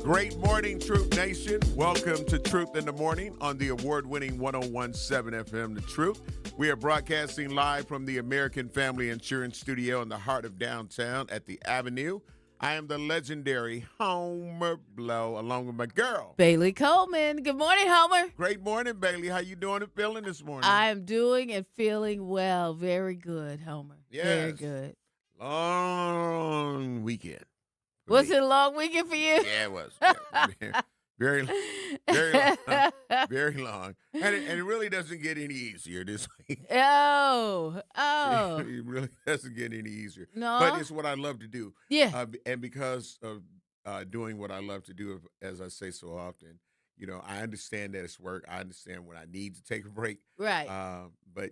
Great morning, Truth Nation. Welcome to Truth in the Morning on the award-winning 101.7 FM, The Truth. We are broadcasting live from the American Family Insurance Studio in the heart of downtown at the Avenue. I am the legendary Homer Blow, along with my girl, Bailey Coleman. Good morning, Homer. Great morning, Bailey. How you doing and feeling this morning? I'm doing and feeling well. Very good, Homer. Yes. Very good. Long weekend. Was it a long weekend for you? Yeah, it was. Yeah. Very, very long. Very long. And it really doesn't get any easier this week. Oh. It really doesn't get any easier. No. But it's what I love to do. Yeah. And because of doing what I love to do, as I say so often, I understand that it's work. I understand when I need to take a break. Right. But,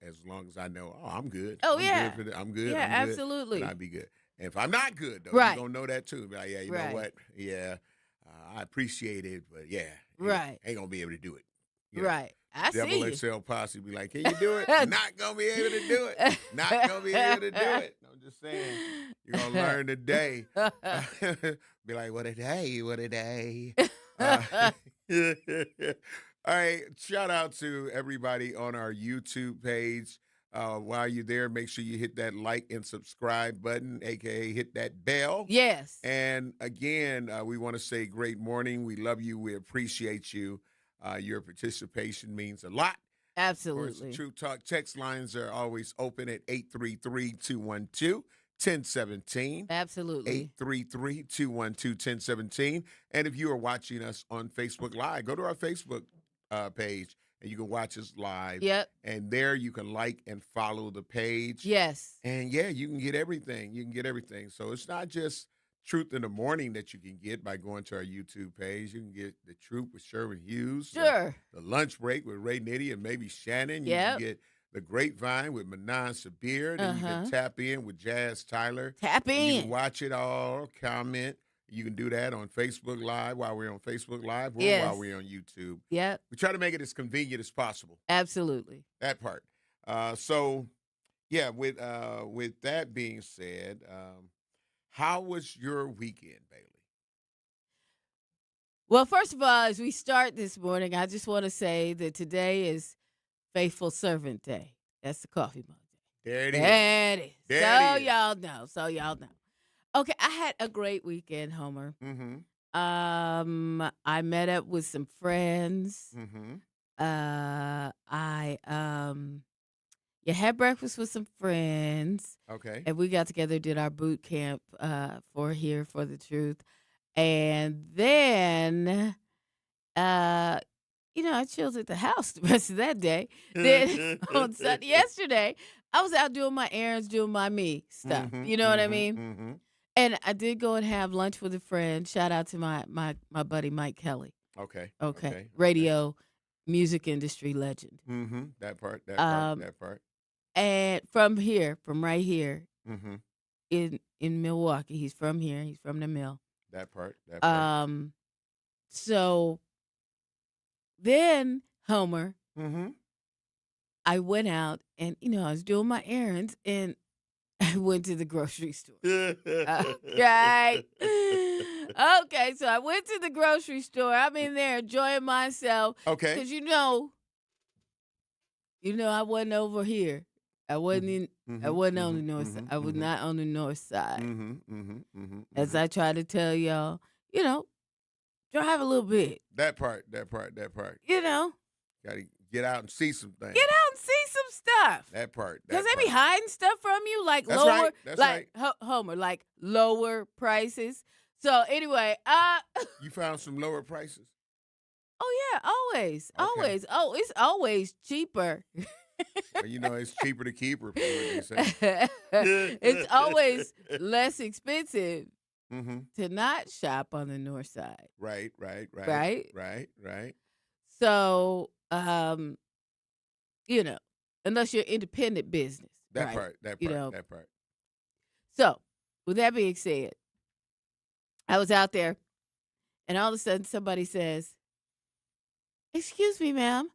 as long as I know, I'm good. Oh, I'm yeah. Good for I'm good. Yeah, I'm good, absolutely. and I'd be good. And if I'm not good, though, Right. you're going to know that too. Be like, yeah, you Right. know what? Yeah, I appreciate it, but yeah. Right. Ain't going to be able to do it. Right. I Devil see you. XL Posse be like, can you do it? Not going to be able to do it. Not going to be able to do it. I'm just saying, you're going to learn today. Be like, what a day, what a day. All right, shout out to everybody on our YouTube page. While you're there, make sure you hit that like and subscribe button, a.k.a. hit that bell. Yes. And again, we want to say great morning. We love you. We appreciate you. Your participation means a lot. Absolutely. Of course, True Talk text lines are always open at 833-212-1017. Absolutely. 833-212-1017. And if you are watching us on Facebook Live, go to our Facebook page. And you can watch us live. Yep. And there you can like and follow the page. Yes. And yeah, you can get everything. You can get everything. So it's not just Truth in the Morning that you can get by going to our YouTube page. You can get The Truth with Sherwin Hughes. Sure. The Lunch Break with Ray Nitty and maybe Shannon. You Yep. can get The Grapevine with Manon Sabir. Then you can tap in with Jazz Tyler. Tap You in. can watch it all, comment. You can do that on Facebook Live while we're on Facebook Live or Yes. while we're on YouTube. Yep. We try to make it as convenient as possible. Absolutely. That part. So, yeah. With that being said, how was your weekend, Bailey? Well, first of all, as we start this morning, I just want to say that today is Faithful Servant Day. That's the coffee mug day. There it is. There it is. There So it is. y'all know. So y'all know. Okay, I had a great weekend, Homer. Mm-hmm. I met up with some friends. Mm-hmm. I had breakfast with some friends, Okay. and we got together, did our boot camp for Here for the Truth, and then I chilled at the house the rest of that day. Then on Sunday, yesterday, I was out doing my errands, doing my me stuff. Mm-hmm, You know what I mm-hmm, mean? Mm-hmm. And I did go and have lunch with a friend. Shout out to my buddy Mike Kelly. Okay. Okay. Radio, music industry legend. Mm-hmm. That part. That part. And from right here Mm-hmm. in Milwaukee. He's from here. He's from the mill. That part. So then, Homer, Mm-hmm. I went out and, I was doing my errands and I went to the grocery store. Right. Okay, so I went to the grocery store. I'm in there enjoying myself. Okay. Because I wasn't over here. I wasn't I wasn't on the north side. I was not on the north side. Mm-hmm. Mm-hmm. Mm-hmm. As I try to tell y'all, drive a little bit. That part. Got to Gotta get out and see some things. get out and see some stuff. That part. Because they be hiding stuff from you, like That's lower, right, that's like Homer, like lower prices. So anyway, You found some lower prices. oh yeah, always, Okay. always. Oh, it's always cheaper. Well, it's cheaper to keep her, what they say. It's always less expensive Mm-hmm. to not shop on the north side. Right. Right? So, unless you're independent business. That right? part. That You part. know. That part. So, with that being said, I was out there, and all of a sudden somebody says, "Excuse me, ma'am."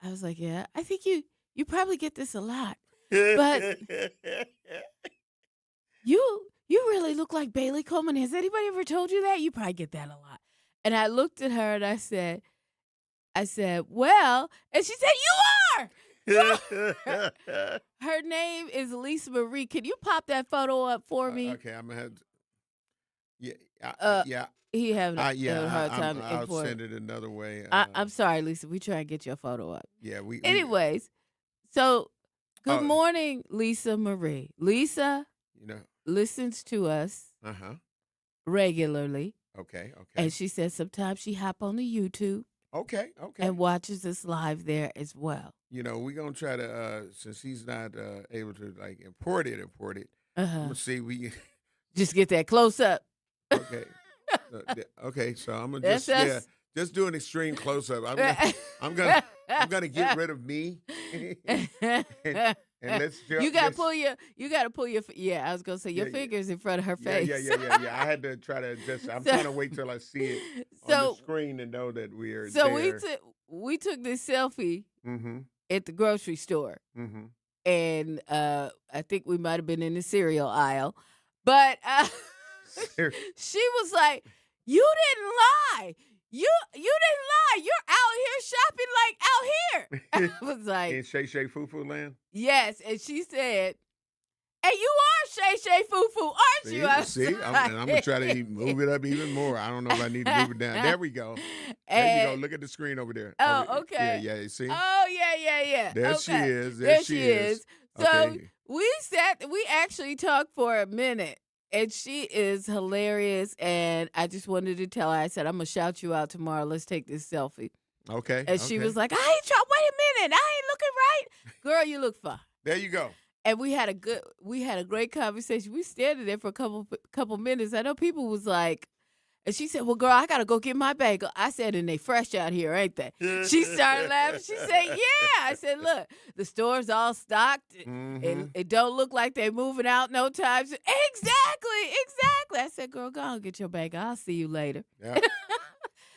I was like, "Yeah, I think you probably get this a lot. But you you really look like Bailey Coleman. Has anybody ever told you that? You probably get that a lot. And I looked at her and I said, well, and she said, you are. Her name is Lisa Marie. Can you pop that photo up for me? Okay, I'm gonna have to, yeah, yeah. He having a hard time. I'll send it another way. I'm sorry, Lisa. We try to get your photo up. Yeah, Anyways, so good morning, Lisa Marie. Lisa, listens to us regularly. Okay. And she says sometimes she hop on the YouTube. Okay. And watches us live there as well. We're gonna try to since he's not able to like import it. I'm gonna see we just get that close up. Okay. Okay, so I'm gonna just do an extreme close up. I'm gonna get rid of me. And let's you gotta pull your I was gonna say your fingers in front of her face. Yeah. I had to try to adjust. I'm trying to wait till I see it on the screen to know that we're there. we took this selfie at the grocery store. And I think we might have been in the cereal aisle. But she was like, you didn't lie. You didn't lie. You're out here shopping like out here. I was like, in Shay Shay Foo Foo land? Yes. And she said, and you are Shay Shay Foo Foo, aren't you? I'm going to try to move it up even more. I don't know if I need to move it down. There we go. There you go. Look at the screen over there. Oh, okay. Yeah, you see? Oh, yeah. There okay. she is. There she is. So okay. we actually talked for a minute. And she is hilarious, and I just wanted to tell her, I said, I'm going to shout you out tomorrow. Let's take this selfie. Okay. And she was like, wait a minute. I ain't looking right. Girl, you look fine. There you go. And we had a great conversation. We stayed there for a couple minutes. I know people was like, and she said, well, girl, I got to go get my bagel. I said, and they fresh out here, ain't they? She started laughing. She said, yeah. I said, look, the store's all stocked. And it don't look like they moving out no time. Exactly. I said, girl, go on get your bagel. I'll see you later. Yeah.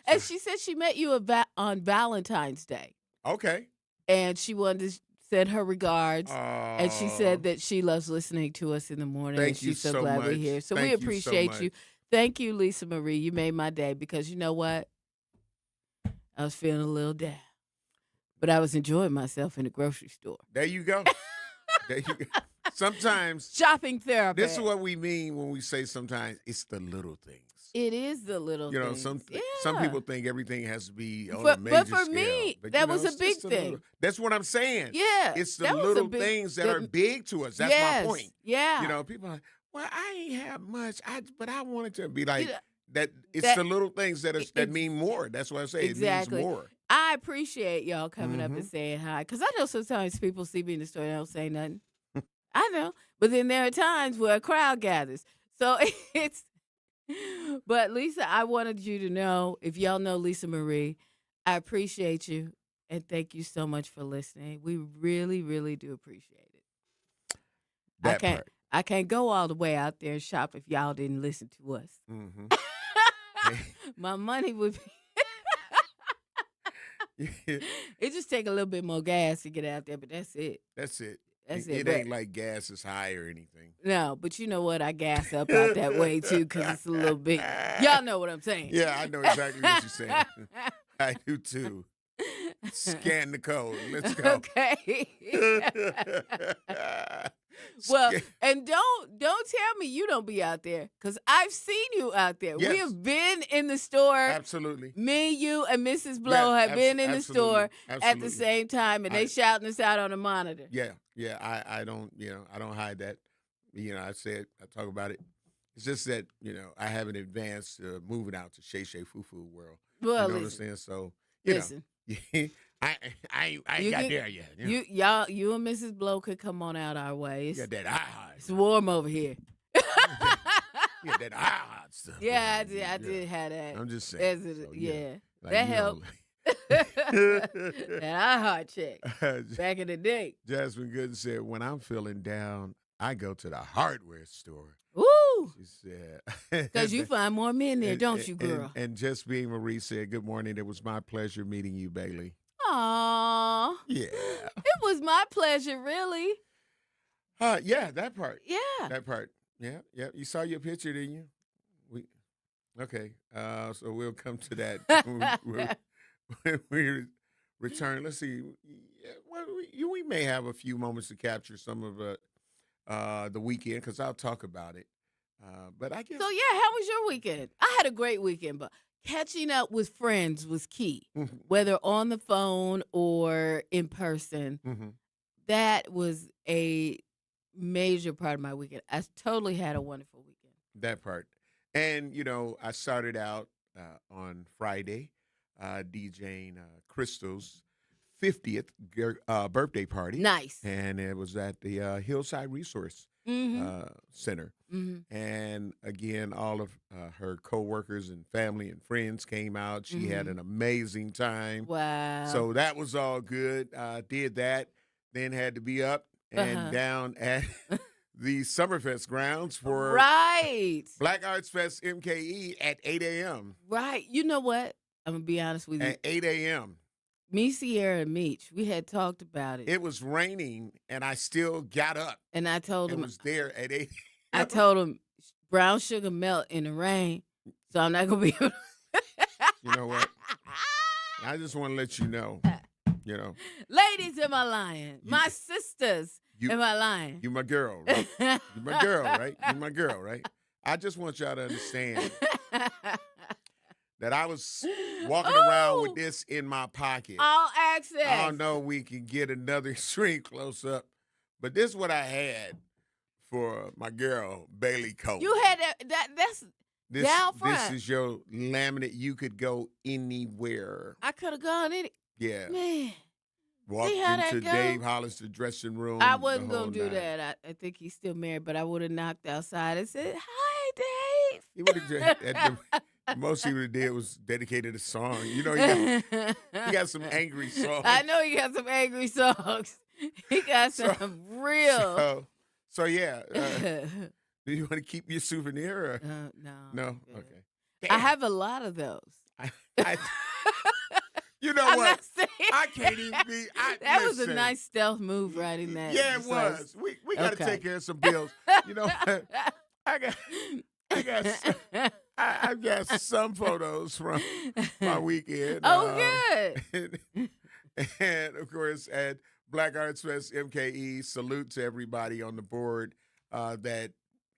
And she said she met you on Valentine's Day. Okay. And she wanted to send her regards. And she said that she loves listening to us in the morning. Thank you she's so so glad much. we're here. So we appreciate you. Thank you, Lisa Marie. You made my day because you know what? I was feeling a little down. But I was enjoying myself in the grocery store. There you go. Sometimes. Shopping therapy. This is what we mean when we say sometimes it's the little things. It is the little things. Some people think everything has to be on a major scale. But for me, that was a big thing. That's what I'm saying. Yeah. It's the little things that are big to us. That's my point. Yeah. People are like, well, I ain't have much, but I wanted to be like that. It's the little things that mean more. That's what I say. Exactly. It means more. I appreciate y'all coming up and saying hi. Because I know sometimes people see me in the store and don't say nothing. I know. But then there are times where a crowd gathers. So but Lisa, I wanted you to know, if y'all know Lisa Marie, I appreciate you. And thank you so much for listening. We really, really do appreciate it. That part. I can't go all the way out there and shop if y'all didn't listen to us. My money would be. It just take a little bit more gas to get out there, but that's it. That's it. That's it ain't like gas is high or anything. No, but you know what? I gas up out that way too because it's a little bit. Y'all know what I'm saying. Yeah, I know exactly what you're saying. I do too. Scan the code. Let's go. Okay. Well, and don't tell me you don't be out there, because I've seen you out there. Yes. We have been in the store. Absolutely. Me, you, and Mrs. Blow have been in the store at the same time, and they shouting us out on the monitor. Yeah. I don't, I don't hide that. I talk about it. It's just that, I haven't advanced moving out to Shay Shay Foo Foo world. Well, you know listen. what I'm saying? So, listen. I ain't got there yet. You and Mrs. Blow could come on out our way. Got that hot. It's warm over here. Yeah, that hot stuff. Yeah, I did have that. I'm just saying. Like, that helped. That hot check back in the day. Jasmine Gooden said, when I'm feeling down, I go to the hardware store. Woo! She said, because you find more men there, don't you, girl? And Just Being Marie said, good morning. It was my pleasure meeting you, Bailey. Aww. Yeah. It was my pleasure, really. Yeah, that part. Yeah. That part. Yeah. You saw your picture, didn't you? We okay. So we'll come to that when we return. Let's see. Yeah, well, we may have a few moments to capture some of the weekend because I'll talk about it. But I guess. So yeah, how was your weekend? I had a great weekend, but catching up with friends was key, whether on the phone or in person. That was a major part of my weekend. I totally had a wonderful weekend. That part. And, I started out on Friday DJing Crystal's 50th birthday party. Nice. And it was at the Hillside Resource Center. And again, all of her coworkers and family and friends came out. She had an amazing time. Wow. So that was all good. Did that. Then had to be up and down at the Summerfest grounds for Black Arts Fest MKE at 8 a.m. Right. You know what? I'm going to be honest with you. At 8 a.m. Me, Sierra, and Meech, we had talked about it. It was raining, and I still got up. And I told him. It was there at 8 I told him brown sugar melt in the rain, so I'm not going to be able to. You know what? I just want to let you know. Ladies, am I lying? My sisters, am I lying? You my girl, right? You my girl, right? You my girl, right? I just want y'all to understand that I was walking around with this in my pocket. All access. I don't know we can get another screen close up, but this is what I had for my girl, Bailey Coleman. You had that's down front. This is your laminate. You could go anywhere. I could have gone in it. Yeah. Man. Walked into Dave Hollister's dressing room. I wasn't going to do that. I think he's still married, but I would have knocked outside and said, hi, Dave. He would have the most he would have did was dedicated a song. He got some angry songs. I know he got some angry songs. He got some real. So yeah. Do you want to keep your souvenir? Or? No. No? Okay. Damn. I have a lot of those. You know what? I can't even be. That was a nice stealth move writing that. Yeah, it was. We got to take care of some bills. You know what? I've got some photos from my weekend. Oh, good. And of course, at Black Arts Fest MKE, salute to everybody on the board that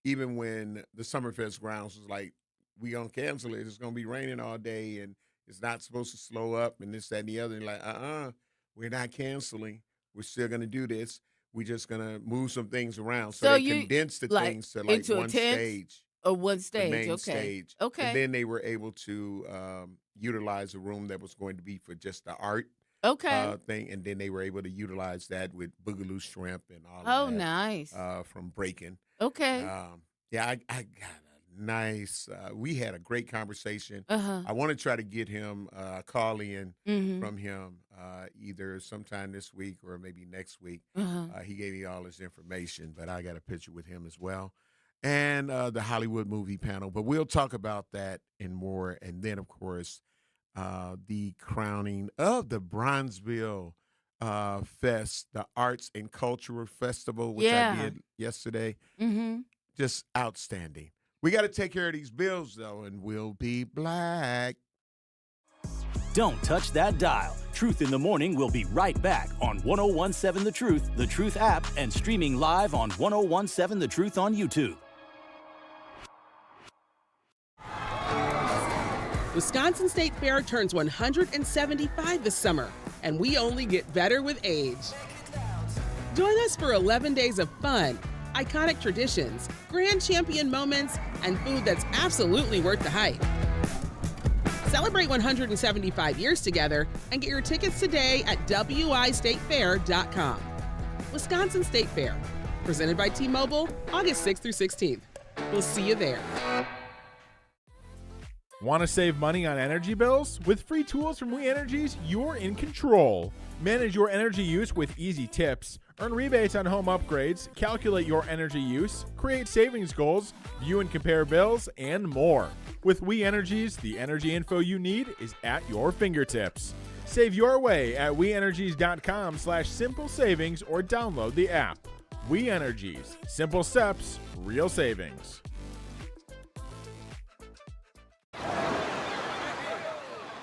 even when the Summerfest grounds was like, we gonna cancel it. It's gonna be raining all day and it's not supposed to slow up and this, that, and the other. And like, we're not canceling. We're still gonna do this. We're just gonna move some things around. So they condensed the things to like one stage. Or one stage, the main stage. Okay. And then they were able to utilize a room that was going to be for just the art thing. And then they were able to utilize that with Boogaloo Shrimp and all of that. Oh, nice. From Breaking. Okay. Yeah, I got a nice, we had a great conversation. Uh-huh. I want to try to get him, call in from him either sometime this week or maybe next week. He gave me all his information, but I got a picture with him as well. And the Hollywood movie panel. But we'll talk about that and more. And then, of course, the crowning of the Bronzeville Fest, the Arts and Cultural Festival, which I did yesterday. Just outstanding. We got to take care of these bills, though, and we'll be black. Don't touch that dial. Truth in the Morning will be right back on 1017 The Truth app, and streaming live on 1017 The Truth on YouTube. Wisconsin State Fair turns 175 this summer, and we only get better with age. Join us for 11 days of fun, iconic traditions, grand champion moments, and food that's absolutely worth the hype. Celebrate 175 years together and get your tickets today at wistatefair.com. Wisconsin State Fair, presented by T-Mobile, August 6th through 16th. We'll see you there. Want to save money on energy bills? With free tools from We Energies, you're in control. Manage your energy use with easy tips. Earn rebates on home upgrades, calculate your energy use, create savings goals, view and compare bills, and more. With We Energies, the energy info you need is at your fingertips. Save your way at weenergies.com/simple savings or download the app. We Energies. Simple steps, real savings.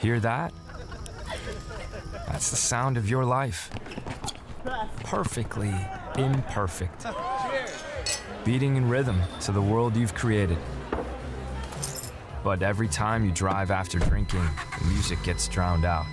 Hear that? That's the sound of your life. Perfectly imperfect. Beating in rhythm to the world you've created. But every time you drive after drinking, the music gets drowned out.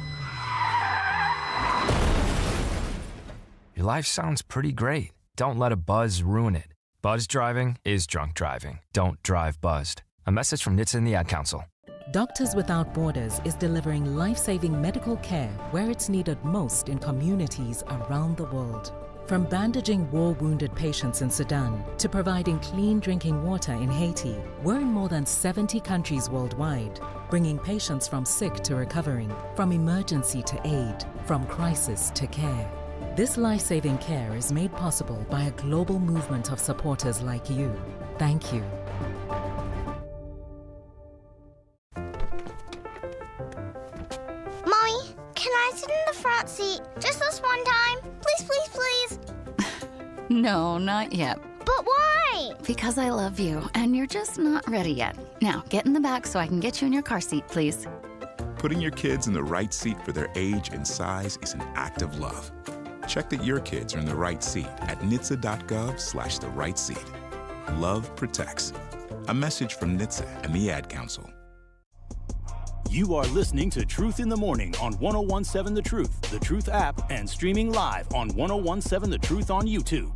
Your life sounds pretty great. Don't let a buzz ruin it. Buzz driving is drunk driving. Don't drive buzzed. A message from NHTSA and the Ad Council. Doctors Without Borders is delivering life-saving medical care where it's needed most in communities around the world. From bandaging war-wounded patients in Sudan to providing clean drinking water in Haiti, we're in more than 70 countries worldwide, bringing patients from sick to recovering, from emergency to aid, from crisis to care. This life-saving care is made possible by a global movement of supporters like you. Thank you. Mommy, can I sit in the front seat just this one time? Please, please, please. No, not yet. But why? Because I love you, and you're just not ready yet. Now, get in the back so I can get you in your car seat, please. Putting your kids in the right seat for their age and size is an act of love. Check that your kids are in the right seat at nhtsa.gov/the right seat. Love protects. A message from NHTSA and the Ad Council. You are listening to Truth in the Morning on 1017 The Truth app, and streaming live on 1017 The Truth on YouTube.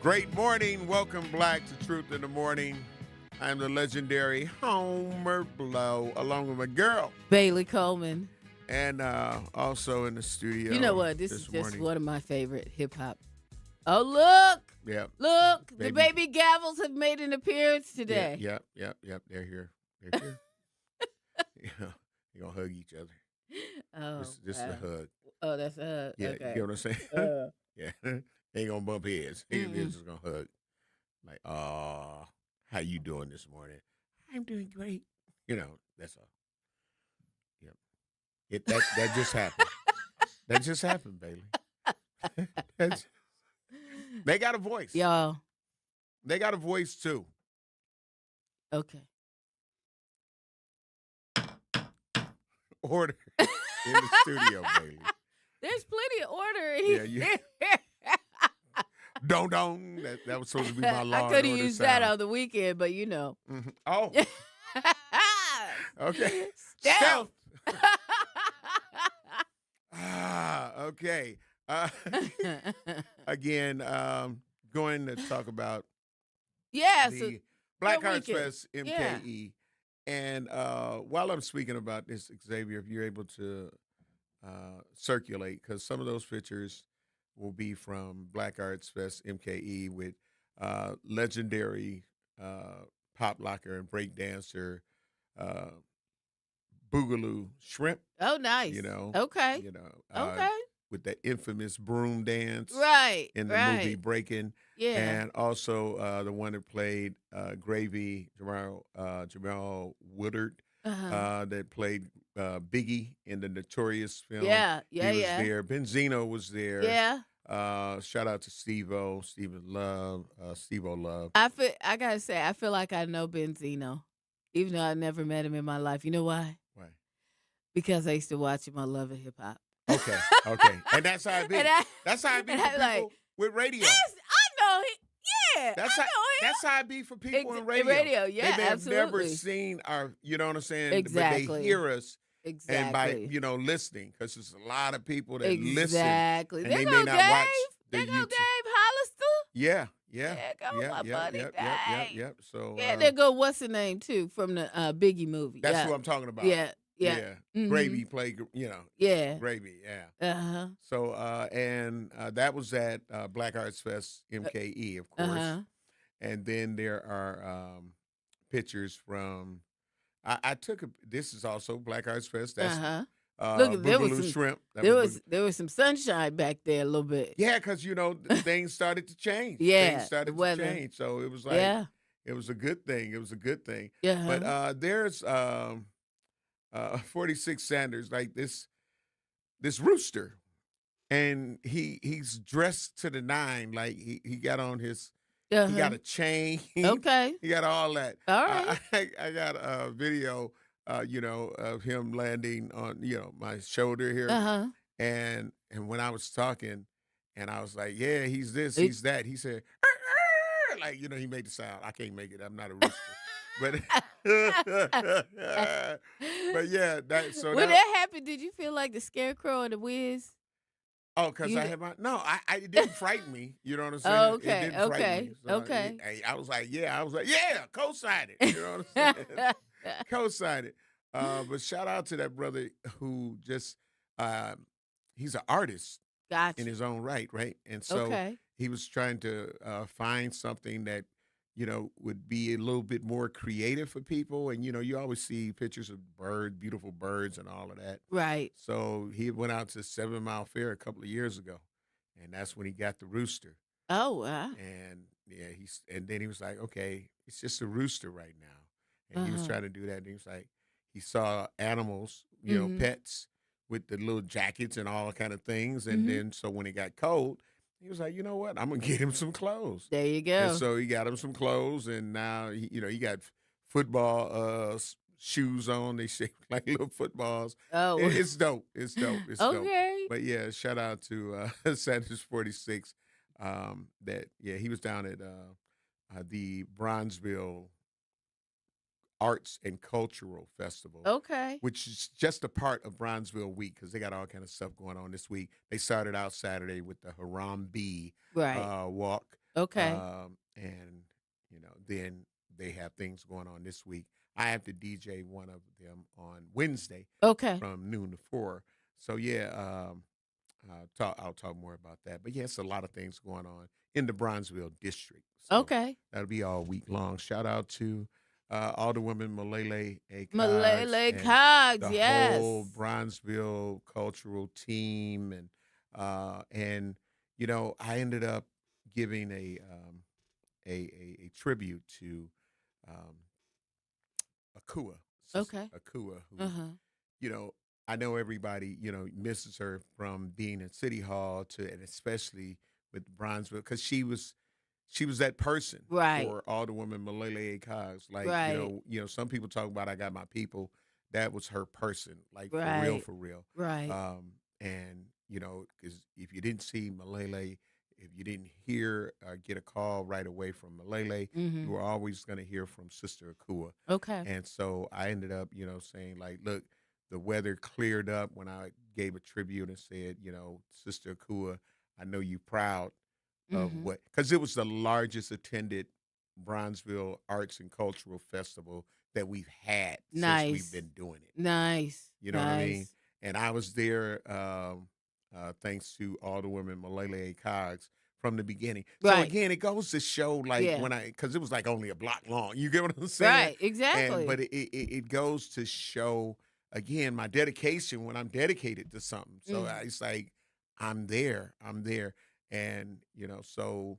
Great morning. Welcome, Black, to Truth in the Morning. I'm the legendary Homer Blow, along with my girl, Bailey Coleman. and also in the studio. You know what? This is just morning. one of my favorite hip hop. Oh, look. Yeah. Look. Baby. The baby Gavels have made an appearance today. Yep. They're here. They're here. Yeah. They're going to hug each other. Oh, This is a hug. Oh, that's a hug. Yeah, Okay. you get what I'm saying? Yeah. They ain't going to bump heads. They're just going to hug. Like, how you doing this morning? I'm doing great. You know, that's all. Yep. That just happened. That just happened, Bailey. They got a voice. Y'all. They got a voice, too. Okay. Order in the studio, Bailey. There's plenty of order in Yeah, here. Don. That was supposed to be my law. I could have used that on the weekend, but you know. Mm-hmm. Oh. Okay. Stealth. Okay. Again, going to talk about the Black Hearts Fest MKE. Yeah. And while I'm speaking about this, Xavier, if you're able to circulate, because some of those pictures will be from Black Arts Fest MKE with legendary pop locker and break dancer Boogaloo Shrimp. Oh, nice. You know. Okay. You know. Okay. With that infamous broom dance. Right. In the movie Breaking. Yeah. And also the one that played Gravy, Jamal Woodard, that played Biggie in the Notorious film. Yeah. He was there. Benzino was there. Yeah. Shout out to Steve-O Love. I gotta say, I feel like I know Benzino, even though I never met him in my life. You know why? Why? Because I used to watch him on Love and Hip Hop. Okay. And that's how it be. That's how it be for people like, with radio. Yes, I know him. Yeah, That's I know him. That's how it be for people in radio. Yeah, they may have absolutely. never seen our, you know what I'm saying? Exactly. But they hear us. Exactly. And by, listening, because there's a lot of people that listen. Exactly. And there they go may not Dave. watch the There go YouTube. Dave Hollister. Yeah. There go my buddy Dave. Yep. So, yeah, there go what's the name, too, from the Biggie movie. That's who I'm talking about. Yeah. Mm-hmm. Gravy played, Yeah. Gravy, yeah. Uh-huh. So, and that was at Black Arts Fest MKE, of course. Uh-huh. And then there are pictures from, I took this is also Black Arts Fest. That's Look, there was Boogaloo some Shrimp. There was some sunshine back there a little bit. Yeah, because things started to change. Yeah, Things started the weather. to change. So it was like, yeah. It was a good thing. It was a good thing. Yeah. But there's 46 Sanders, like this rooster, and he's dressed to the nine. Like he got on his he got a chain. Okay. He got all that. All right. I got a video, of him landing on my shoulder here, and when I was talking, and I was like, yeah, he's this, he's that. He said, "Arr, arr," like he made the sound. I can't make it. I'm not a rooster. But but yeah, When that happened, did you feel like the Scarecrow and the Wiz? Oh, because I had my it didn't frighten me. You know what I'm saying? Oh, It didn't frighten me. So okay. I was like, yeah, co-sign it. You know what I'm saying? Co-sign it. But shout out to that brother who just he's an artist in his own right? And so he was trying to find something that would be a little bit more creative for people. And, you always see pictures of beautiful birds and all of that. Right. So he went out to 7 Mile Fair a couple of years ago, and that's when he got the rooster. Oh, wow. And, and then he was like, okay, it's just a rooster right now. And he was trying to do that. And he was like, he saw animals, pets with the little jackets and all kind of things. And then, so when it got cold, he was like, you know what? I'm going to get him some clothes. There you go. And so he got him some clothes, and now, he got football shoes on. They shape like little footballs. Oh. It's dope. It's dope. It's dope. Okay. But, yeah, shout out to Sanders 46. He was down at the Bronzeville Arts and Cultural Festival. Okay. Which is just a part of Bronzeville Week, because they got all kind of stuff going on this week. They started out Saturday with the Harambe walk. Okay. And, then they have things going on this week. I have to DJ one of them on Wednesday. Okay. From noon to 4. So, yeah, I'll talk more about that. But, yeah, it's a lot of things going on in the Bronzeville district. So okay. That'll be all week long. Shout out to Alderwoman Malele A. Cogs. Malele Cogs, the whole Bronzeville cultural team. And I ended up giving a tribute to Akua. Okay. Akua, who, I know everybody, misses her from being in City Hall and especially with Bronzeville, because she was that person for Alderwoman Malele A. Cogs. Like, some people talk about I got my people. That was her person, like for real. Right. And, because if you didn't see Malele, if you didn't hear or get a call right away from Malele, you were always going to hear from Sister Akua. Okay. And so I ended up, saying, like, look, the weather cleared up when I gave a tribute and said, Sister Akua, I know you proud of what, because it was the largest attended Bronzeville Arts and Cultural Festival that we've had since we've been doing it. Nice. You know what I mean? And I was there thanks to Alderwoman Malele A. Cogs from the beginning. So again, it goes to show, like, because it was like only a block long. You get what I'm saying? Right, exactly. But it goes to show, again, my dedication when I'm dedicated to something. So it's like, I'm there. And, so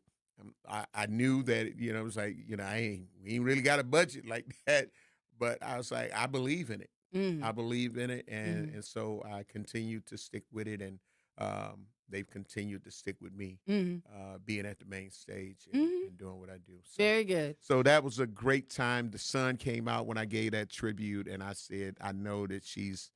I knew that, it was like, we ain't really got a budget like that. But I was like, I believe in it. I believe in it. And so I continued to stick with it. And they've continued to stick with me, being at the main stage and doing what I do. So, very good. So that was a great time. The sun came out when I gave that tribute. And I said, I know that she's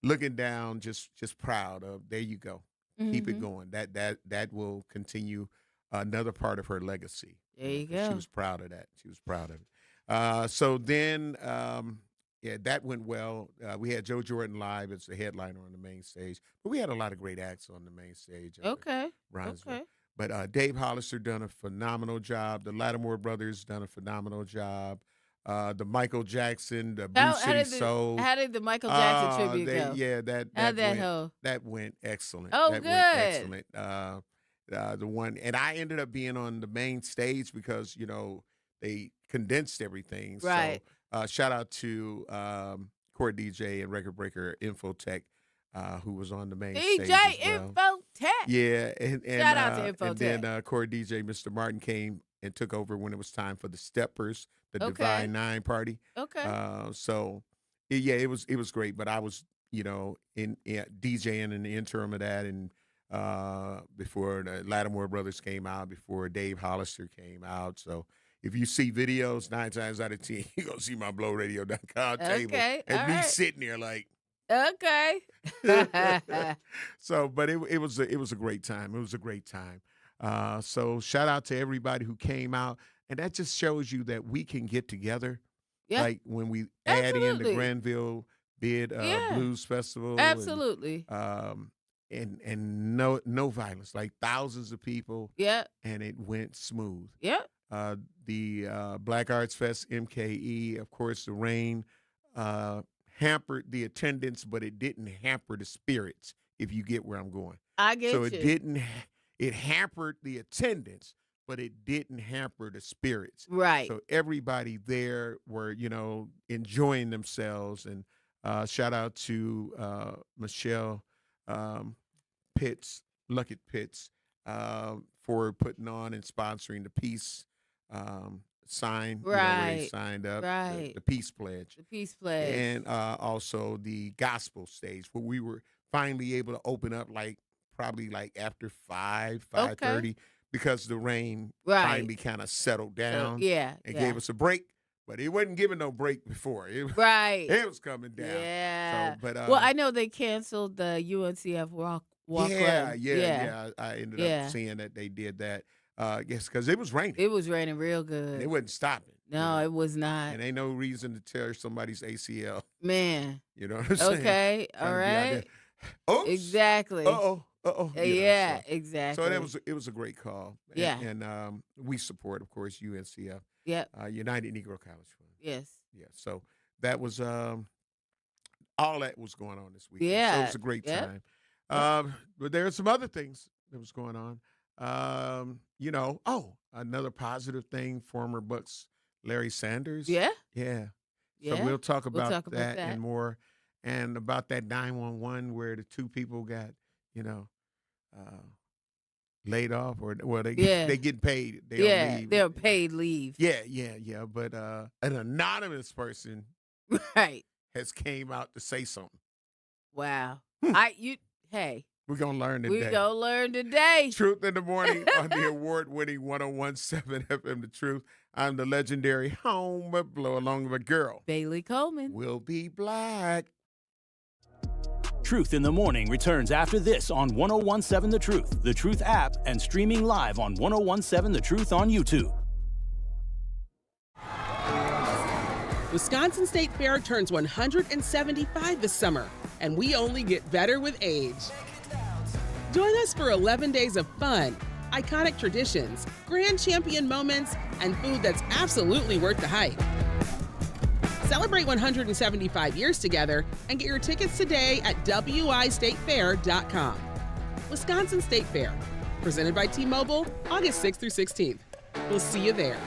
looking down, just proud of, there you go. Keep it going. That will continue another part of her legacy. There you go. She was proud of that. She was proud of it. So then, that went well. We had Joe Jordan live as the headliner on the main stage, but we had a lot of great acts on the main stage. Okay. But Dave Hollister done a phenomenal job. The Lattimore brothers done a phenomenal job. The Michael Jackson, the Blue City Soul. How did the Michael Jackson tribute go? Yeah, that went excellent. Oh, that good. Went excellent. The one, and I ended up being on the main stage because they condensed everything. Right. So shout out to Core DJ and Record Breaker Infotech, who was on the main stage as well. Infotech. Yeah, and shout out to Infotech. And then Core DJ Mr. Martin came and took over when it was time for the Steppers, the Okay. Divine Nine party. Okay. So it was great. But I was, in DJing in the interim of that, and before the Lattimore Brothers came out, before Dave Hollister came out. So if you see videos, 9 times out of 10, you're going to see my blowradio.com table. Okay, And all me right. sitting there like. Okay. So, but it was a great time. It was a great time. So shout out to everybody who came out. And that just shows you that we can get together. Yeah. Like when we add in the Absolutely. Granville Bid Yeah. Blues Festival. Absolutely. And no violence, like thousands of people, Yep. and it went smooth. Yep. The Black Arts Fest MKE, of course, the rain hampered the attendance, but it didn't hamper the spirits, if you get where I'm going. I get So you. it hampered the attendance, but it didn't hamper the spirits. Right. So everybody there were, enjoying themselves. And shout out to Michelle Luckett Pitts, for putting on and sponsoring the peace sign. Where he Right. signed up, Right. the Peace Pledge. The Peace Pledge. And also the gospel stage, where we were finally able to open up probably after 5:30, because the rain Right. finally kind of settled down. Yeah. And yeah. gave us a break. But it wasn't giving no break before. Right. It was coming down. Yeah. So, but well, I know they canceled the UNCF walk yeah. run. I ended Yeah. up seeing that they did that. Yes, because it was raining. It was raining real good. And it wasn't stopping. No, it was not. And ain't no reason to tear somebody's ACL. Man. You know what I'm saying? Okay. Trying All to be out there. right. Oops. Exactly. Uh-oh. Yeah, exactly. So it was a great call. Yeah. And we support, of course, UNCF. Yep. United Negro College Fund. Yes. Yeah. So that was all that was going on this weekend. So Yeah. it was a great Yep. time. But there are some other things that was going on. Another positive thing, former Bucks Larry Sanders. Yeah. Yeah. Yeah. So we'll talk about, talk about that that. and more, and about that 911 where the two people got, laid off, or they get paid. They don't leave. They're paid leave. Yeah. But an anonymous person Right. has came out to say something. Wow. Hmm. Hey, We're gonna learn today. we gonna learn today. Truth in the Morning on the award-winning 101.7 FM The Truth. I'm the legendary home blow, along with a girl. Bailey Coleman. Will be black. Truth in the Morning returns after this on 101.7 The Truth app, and streaming live on 101.7 The Truth on YouTube. Wisconsin State Fair turns 175 this summer, and we only get better with age. Join us for 11 days of fun, iconic traditions, grand champion moments, and food that's absolutely worth the hype. Celebrate 175 years together and get your tickets today at wistatefair.com. Wisconsin State Fair, presented by T-Mobile, August 6th through 16th. We'll see you there.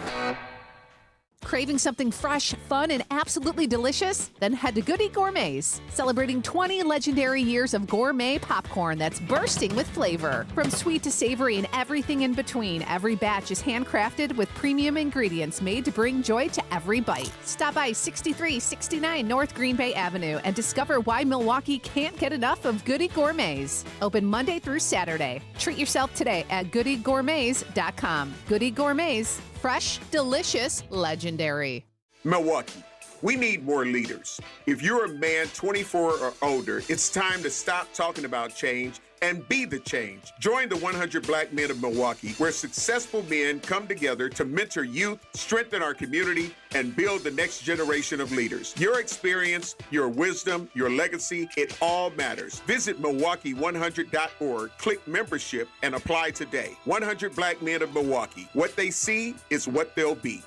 Craving something fresh, fun, and absolutely delicious? Then head to Goody Gourmets, celebrating 20 legendary years of gourmet popcorn that's bursting with flavor. From sweet to savory and everything in between, every batch is handcrafted with premium ingredients made to bring joy to every bite. Stop by 6369 North Green Bay Avenue and discover why Milwaukee can't get enough of Goody Gourmets. Open Monday through Saturday. Treat yourself today at goodygourmets.com. Goody Gourmets. Fresh, delicious, legendary. Milwaukee, we need more leaders. If you're a man 24 or older, it's time to stop talking about change and be the change. Join the 100 Black Men of Milwaukee, where successful men come together to mentor youth, strengthen our community, and build the next generation of leaders. Your experience, your wisdom, your legacy, it all matters. Visit Milwaukee100.org, click membership, and apply today. 100 Black Men of Milwaukee. What they see is what they'll be.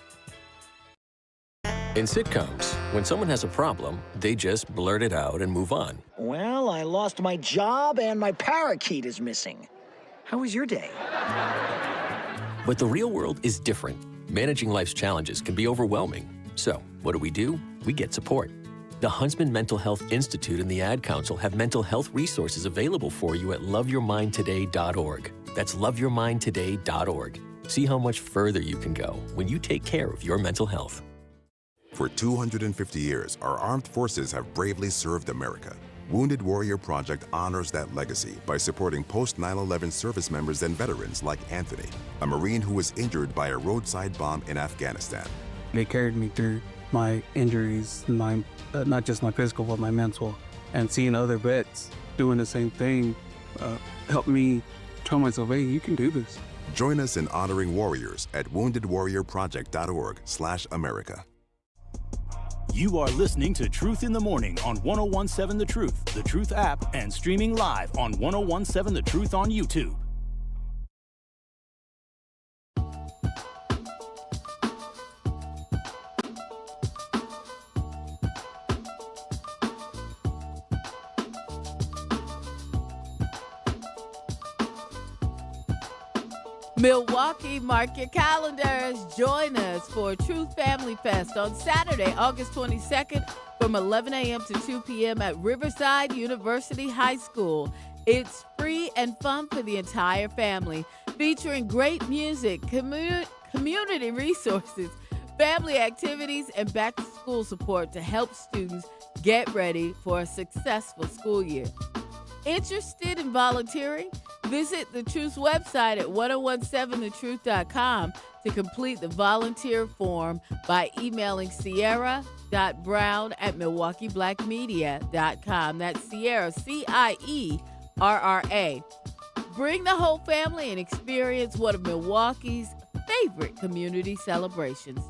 In sitcoms, when someone has a problem, they just blurt it out and move on. Well, I lost my job and my parakeet is missing. How was your day? But the real world is different. Managing life's challenges can be overwhelming. So, what do? We get support. The Huntsman Mental Health Institute and the Ad Council have mental health resources available for you at loveyourmindtoday.org. That's loveyourmindtoday.org. See how much further you can go when you take care of your mental health. For 250 years, our armed forces have bravely served America. Wounded Warrior Project honors that legacy by supporting post-9/11 service members and veterans like Anthony, a Marine who was injured by a roadside bomb in Afghanistan. They carried me through my injuries, not just my physical, but my mental. And seeing other vets doing the same thing helped me tell myself, hey, you can do this. Join us in honoring warriors at woundedwarriorproject.org/America. You are listening to Truth in the Morning on 1017 The Truth, The Truth app, and streaming live on 1017 The Truth on YouTube. Milwaukee, mark your calendars. Join us for Truth Family Fest on Saturday, August 22nd from 11 a.m. to 2 p.m. at Riverside University High School. It's free and fun for the entire family, featuring great music, community resources, family activities, and back-to-school support to help students get ready for a successful school year. Interested in volunteering? Visit The Truth's website at 1017thetruth.com to complete the volunteer form by emailing sierra.brown@milwaukeeblackmedia.com. That's Sierra, Cierra. Bring the whole family and experience one of Milwaukee's favorite community celebrations.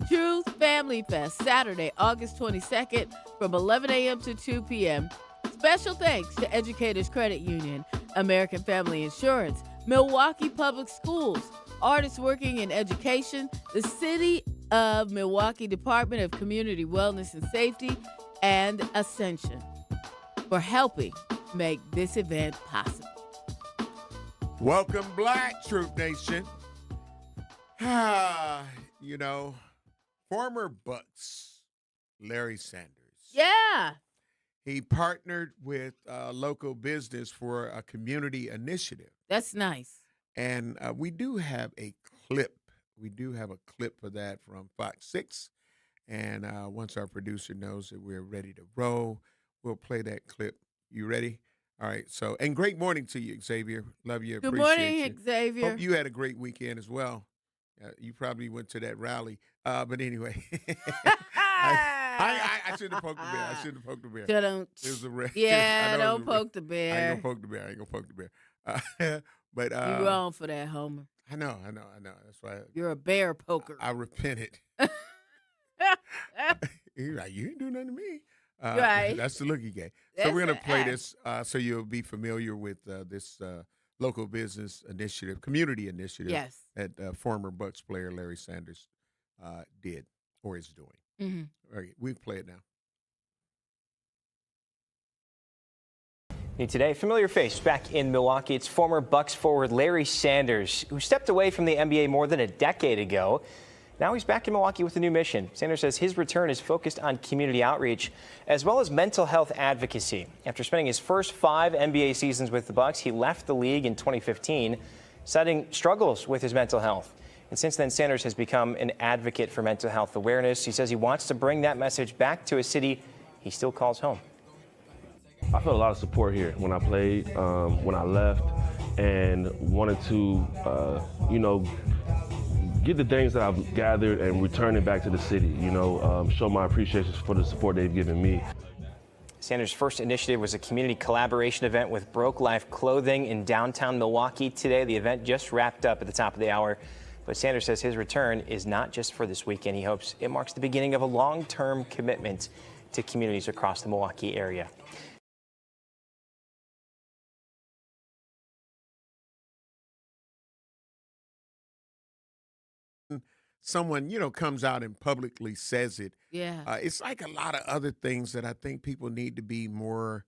Truth Family Fest, Saturday, August 22nd from 11 a.m. to 2 p.m. Special thanks to Educators Credit Union, American Family Insurance, Milwaukee Public Schools, Artists Working in Education, the City of Milwaukee Department of Community Wellness and Safety, and Ascension for helping make this event possible. Welcome, Black Truth Nation. Former Bucks, Larry Sanders. Yeah. He partnered with a local business for a community initiative. That's nice. And we do have a clip. We do have a clip for that from Fox 6. And once our producer knows that we're ready to roll, we'll play that clip. You ready? All right. So, and great morning to you, Xavier. Love you. Good Appreciate morning, you. Xavier. Hope you had a great weekend as well. You probably went to that rally. But anyway. I shouldn't have poked the bear. It was a don't poke the bear. I ain't gonna poke the bear. But you're wrong for that, Homer. I know. That's why you're a bear poker. I repented. You're like, you didn't do nothing to me. Right. That's the look he gave. So we're gonna play this so you'll be familiar with this local business initiative, community initiative. Yes. That former Bucks player Larry Sanders did or is doing. Mm-hmm. All right, we play it now. Today, familiar face back in Milwaukee. It's former Bucks forward Larry Sanders, who stepped away from the NBA more than a decade ago. Now he's back in Milwaukee with a new mission. Sanders says his return is focused on community outreach as well as mental health advocacy. After spending his first 5 NBA seasons with the Bucks, he left the league in 2015, citing struggles with his mental health. And since then, Sanders has become an advocate for mental health awareness. He says he wants to bring that message back to a city he still calls home. I felt a lot of support here when I played, when I left, and wanted to, get the things that I've gathered and return it back to the city, show my appreciation for the support they've given me. Sanders' first initiative was a community collaboration event with Broke Life Clothing in downtown Milwaukee today. The event just wrapped up at the top of the hour. But Sanders says his return is not just for this weekend. He hopes it marks the beginning of a long-term commitment to communities across the Milwaukee area. Someone, comes out and publicly says it. Yeah. It's like a lot of other things that I think people need to be more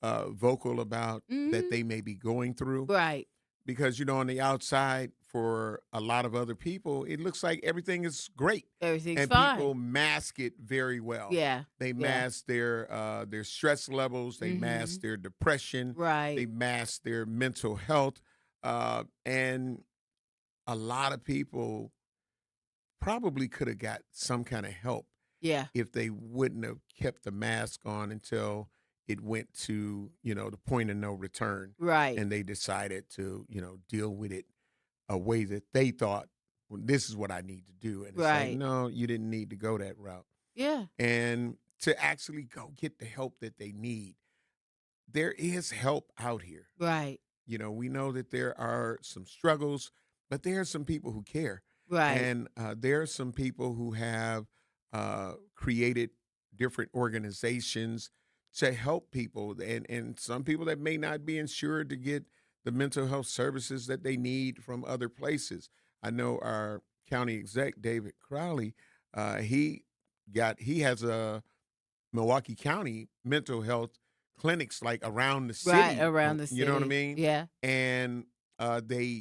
vocal about that they may be going through. Right. Because, on the outside, for a lot of other people, it looks like everything is great. Everything's and fine. People mask it very well. Yeah. They mask their stress levels. They mask their depression. Right. They mask their mental health. And a lot of people probably could have got some kind of help Yeah. if they wouldn't have kept the mask on until it went to, the point of no return. Right. And they decided to, deal with it a way that they thought, well, this is what I need to do. And it's like, Right. no, you didn't need to go that route. Yeah. And to actually go get the help that they need, there is help out here. Right. We know that there are some struggles, but there are some people who care. Right. And there are some people who have created different organizations to help people, and some people that may not be insured to get the mental health services that they need from other places. I know our county exec, David Crowley, he has a Milwaukee County mental health clinics like around the city. Right, around the city. You know what I mean? Yeah. And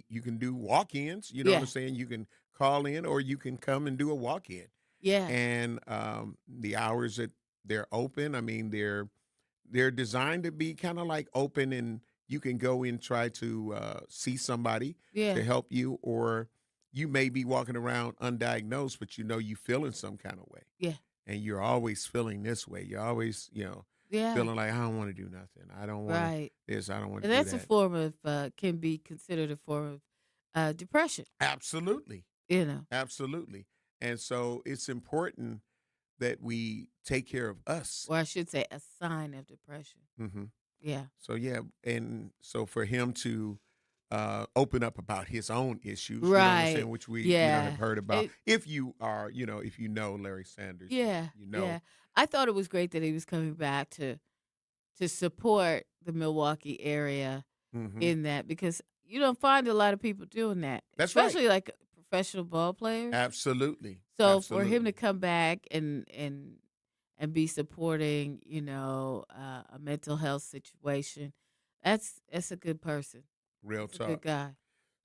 you can do walk-ins, you know what I'm saying? You can call in or you can come and do a walk-in. Yeah. And the hours that they're open, I mean, they're designed to be kind of like open, and you can go in and try to see somebody to help you, or you may be walking around undiagnosed, but you feeling some kind of way. Yeah. And you're always feeling this way. You're always, feeling like, I don't want to do nothing. I don't want this. I don't want to do that. And that's a form of, can be considered a form of depression. Absolutely. Absolutely. And so it's important that we take care of us. Or I should say a sign of depression. Mm-hmm. Yeah. So, and so for him to open up about his own issues, right. You know what I'm saying, which we have heard about. If you know Larry Sanders. Yeah. You know. Yeah. I thought it was great that he was coming back to support the Milwaukee area in that, because you don't find a lot of people doing that. That's especially like professional ball players. Absolutely. So Absolutely. for him to come back and be supporting, a mental health situation, that's a good person. Real that's talk. A good guy.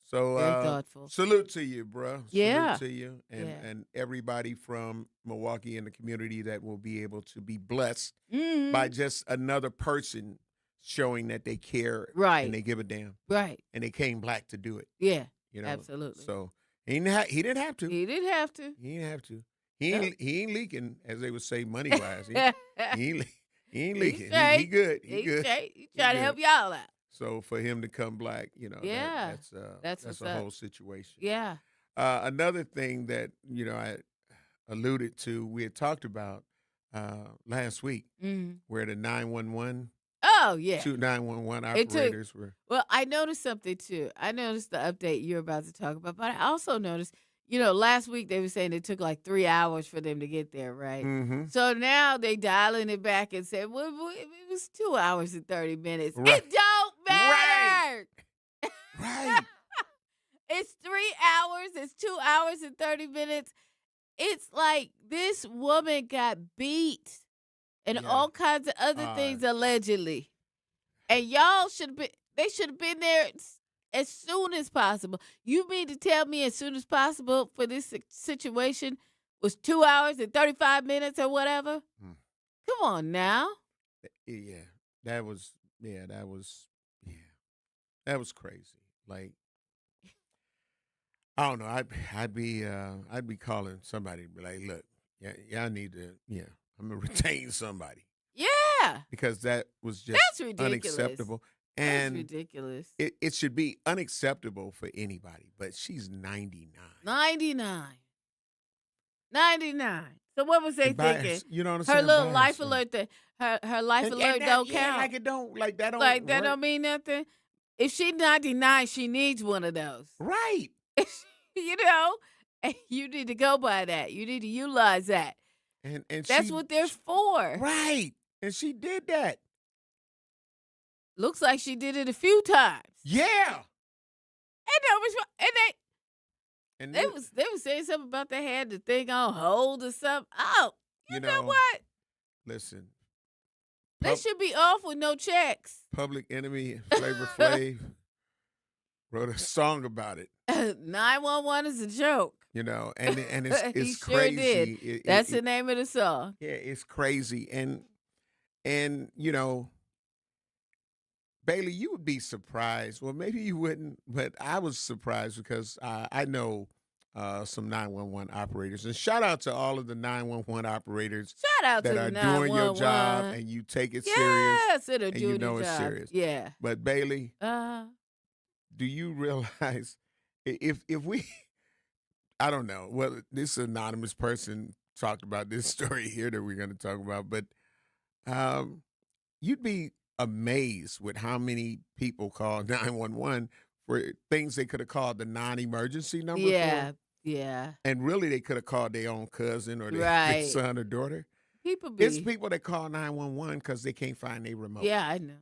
So very thoughtful. Salute to you, bro. Yeah. Salute to you and everybody from Milwaukee and the community that will be able to be blessed by just another person showing that they care, right, and they give a damn, right, and they came black to do it. Yeah, absolutely. So he didn't have to. He didn't have to. He didn't have to. He ain't leaking, as they would say, money wise. He ain't leaking. He good. He good. He trying to help y'all out. So for him to come black, that's a whole situation. Yeah. Another thing that I alluded to, we had talked about last week, where the 911. Oh yeah. 2 911 operators were. Well, I noticed something too. I noticed the update you're about to talk about, but I also noticed, last week they were saying it took like 3 hours for them to get there, right? Mm-hmm. So now they dialing it back and said, well, it was 2 hours and 30 minutes. Right. It don't matter. Right. It's 3 hours. It's 2 hours and 30 minutes. It's like this woman got beat and all kinds of other things allegedly. And y'all they should have been there as soon as possible. You mean to tell me as soon as possible for this situation was 2 hours and 35 minutes or whatever? Come on now. That was crazy. Like, I don't know. I'd be calling somebody and be like, look, y'all need to, I'm gonna retain somebody. Yeah. Because that was just That's ridiculous. Unacceptable. And that's ridiculous. It should be unacceptable for anybody, but she's 99. 99. So what was they thinking? You know what I'm her saying? little life alert, her life alert don't count. Like it don't, like that don't Like that work. don't mean nothing. If she's 99, she needs one of those. Right. And you need to go by that. You need to utilize that. And that's what they're for. Right. And she did that. Looks like she did it a few times. Yeah. And they was saying something about they had the thing on hold or something. Oh, you know what? Listen. They should be off with no checks. Public Enemy, Flavor Flav wrote a song about it. 911 is a joke. And it's he crazy. Sure did. That's the name of the song. Yeah, it's crazy. And Bailey, you would be surprised. Well, maybe you wouldn't, but I was surprised because I know some 911 operators. And shout out to all of the 911 operators Shout out that to are the doing your job 911. and you take it Yes, serious. that are And doing you know their it's job. serious. Yeah. But Bailey, Uh, do you realize if we, I don't know, well, this anonymous person talked about this story here that we're going to talk about, but you'd be amazed with how many people call 911 for things they could have called the non-emergency number yeah. for. Yeah. And really, they could have called their own cousin or their Right. son or daughter. People It's be. people that call 911 because they can't find their remote. Yeah, I know.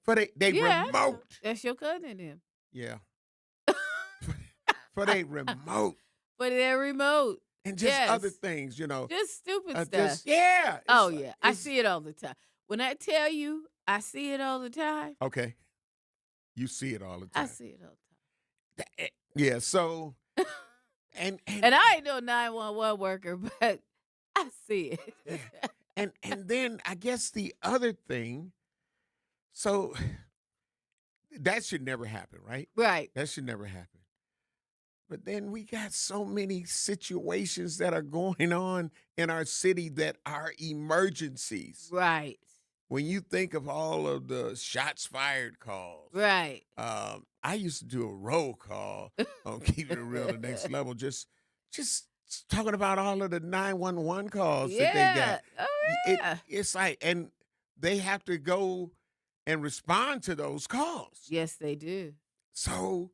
For they Yeah, I know. remote. That's your cousin then. Yeah. For their remote. For their remote. And just Yes. other things, you know. Just stupid stuff. Just, yeah. it's Oh, like- yeah. I it's- see it all the time. When I tell you I see it all the time, Okay. You see it all the I time. see it all the Yeah, so and time. And I ain't no 911 worker, but I see it. and then I guess the other thing, so that should never happen, right? Right. That should never happen. But then we got so many situations that are going on in our city that are emergencies. Right. When you think of all of the shots fired calls, Right. I used to do a roll call on Keeping It Real, the next level, just talking about all of the 911 calls that they got. Oh, yeah. It's like, and they have to go and respond to those calls. Yes, they do. So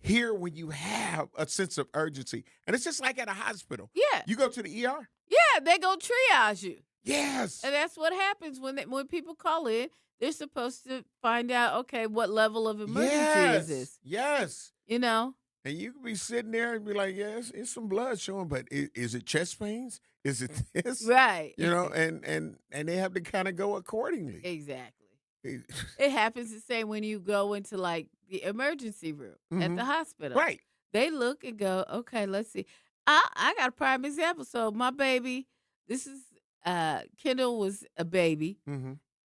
here, when you have a sense of urgency, and it's just like at a hospital. Yeah. You go to the ER. Yeah, they go triage you. Yes. And that's what happens when people call in. They're supposed to find out, okay, what level of emergency is this? Yes. You know? And you could be sitting there and be like, yes, it's some blood showing, but is it chest pains? Is it this? Right. You know, and they have to kind of go accordingly. Exactly. It happens the same when you go into like the emergency room at the hospital. Right. They look and go, okay, let's see. I got a prime example. So my baby, this is Kendall was a baby,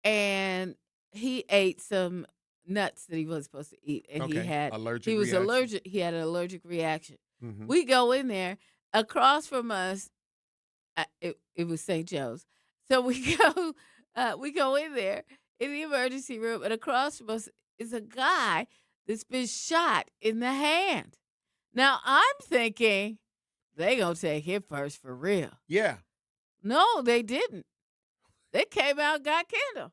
and he ate some nuts that he wasn't supposed to eat, and he had allergic. He had an allergic reaction. We go in there across from us. It was St. Joe's, so we go in there in the emergency room, and across from us is a guy that's been shot in the hand. Now I'm thinking they gonna take him first for real. Yeah. No, they didn't. They came out and got Kendall.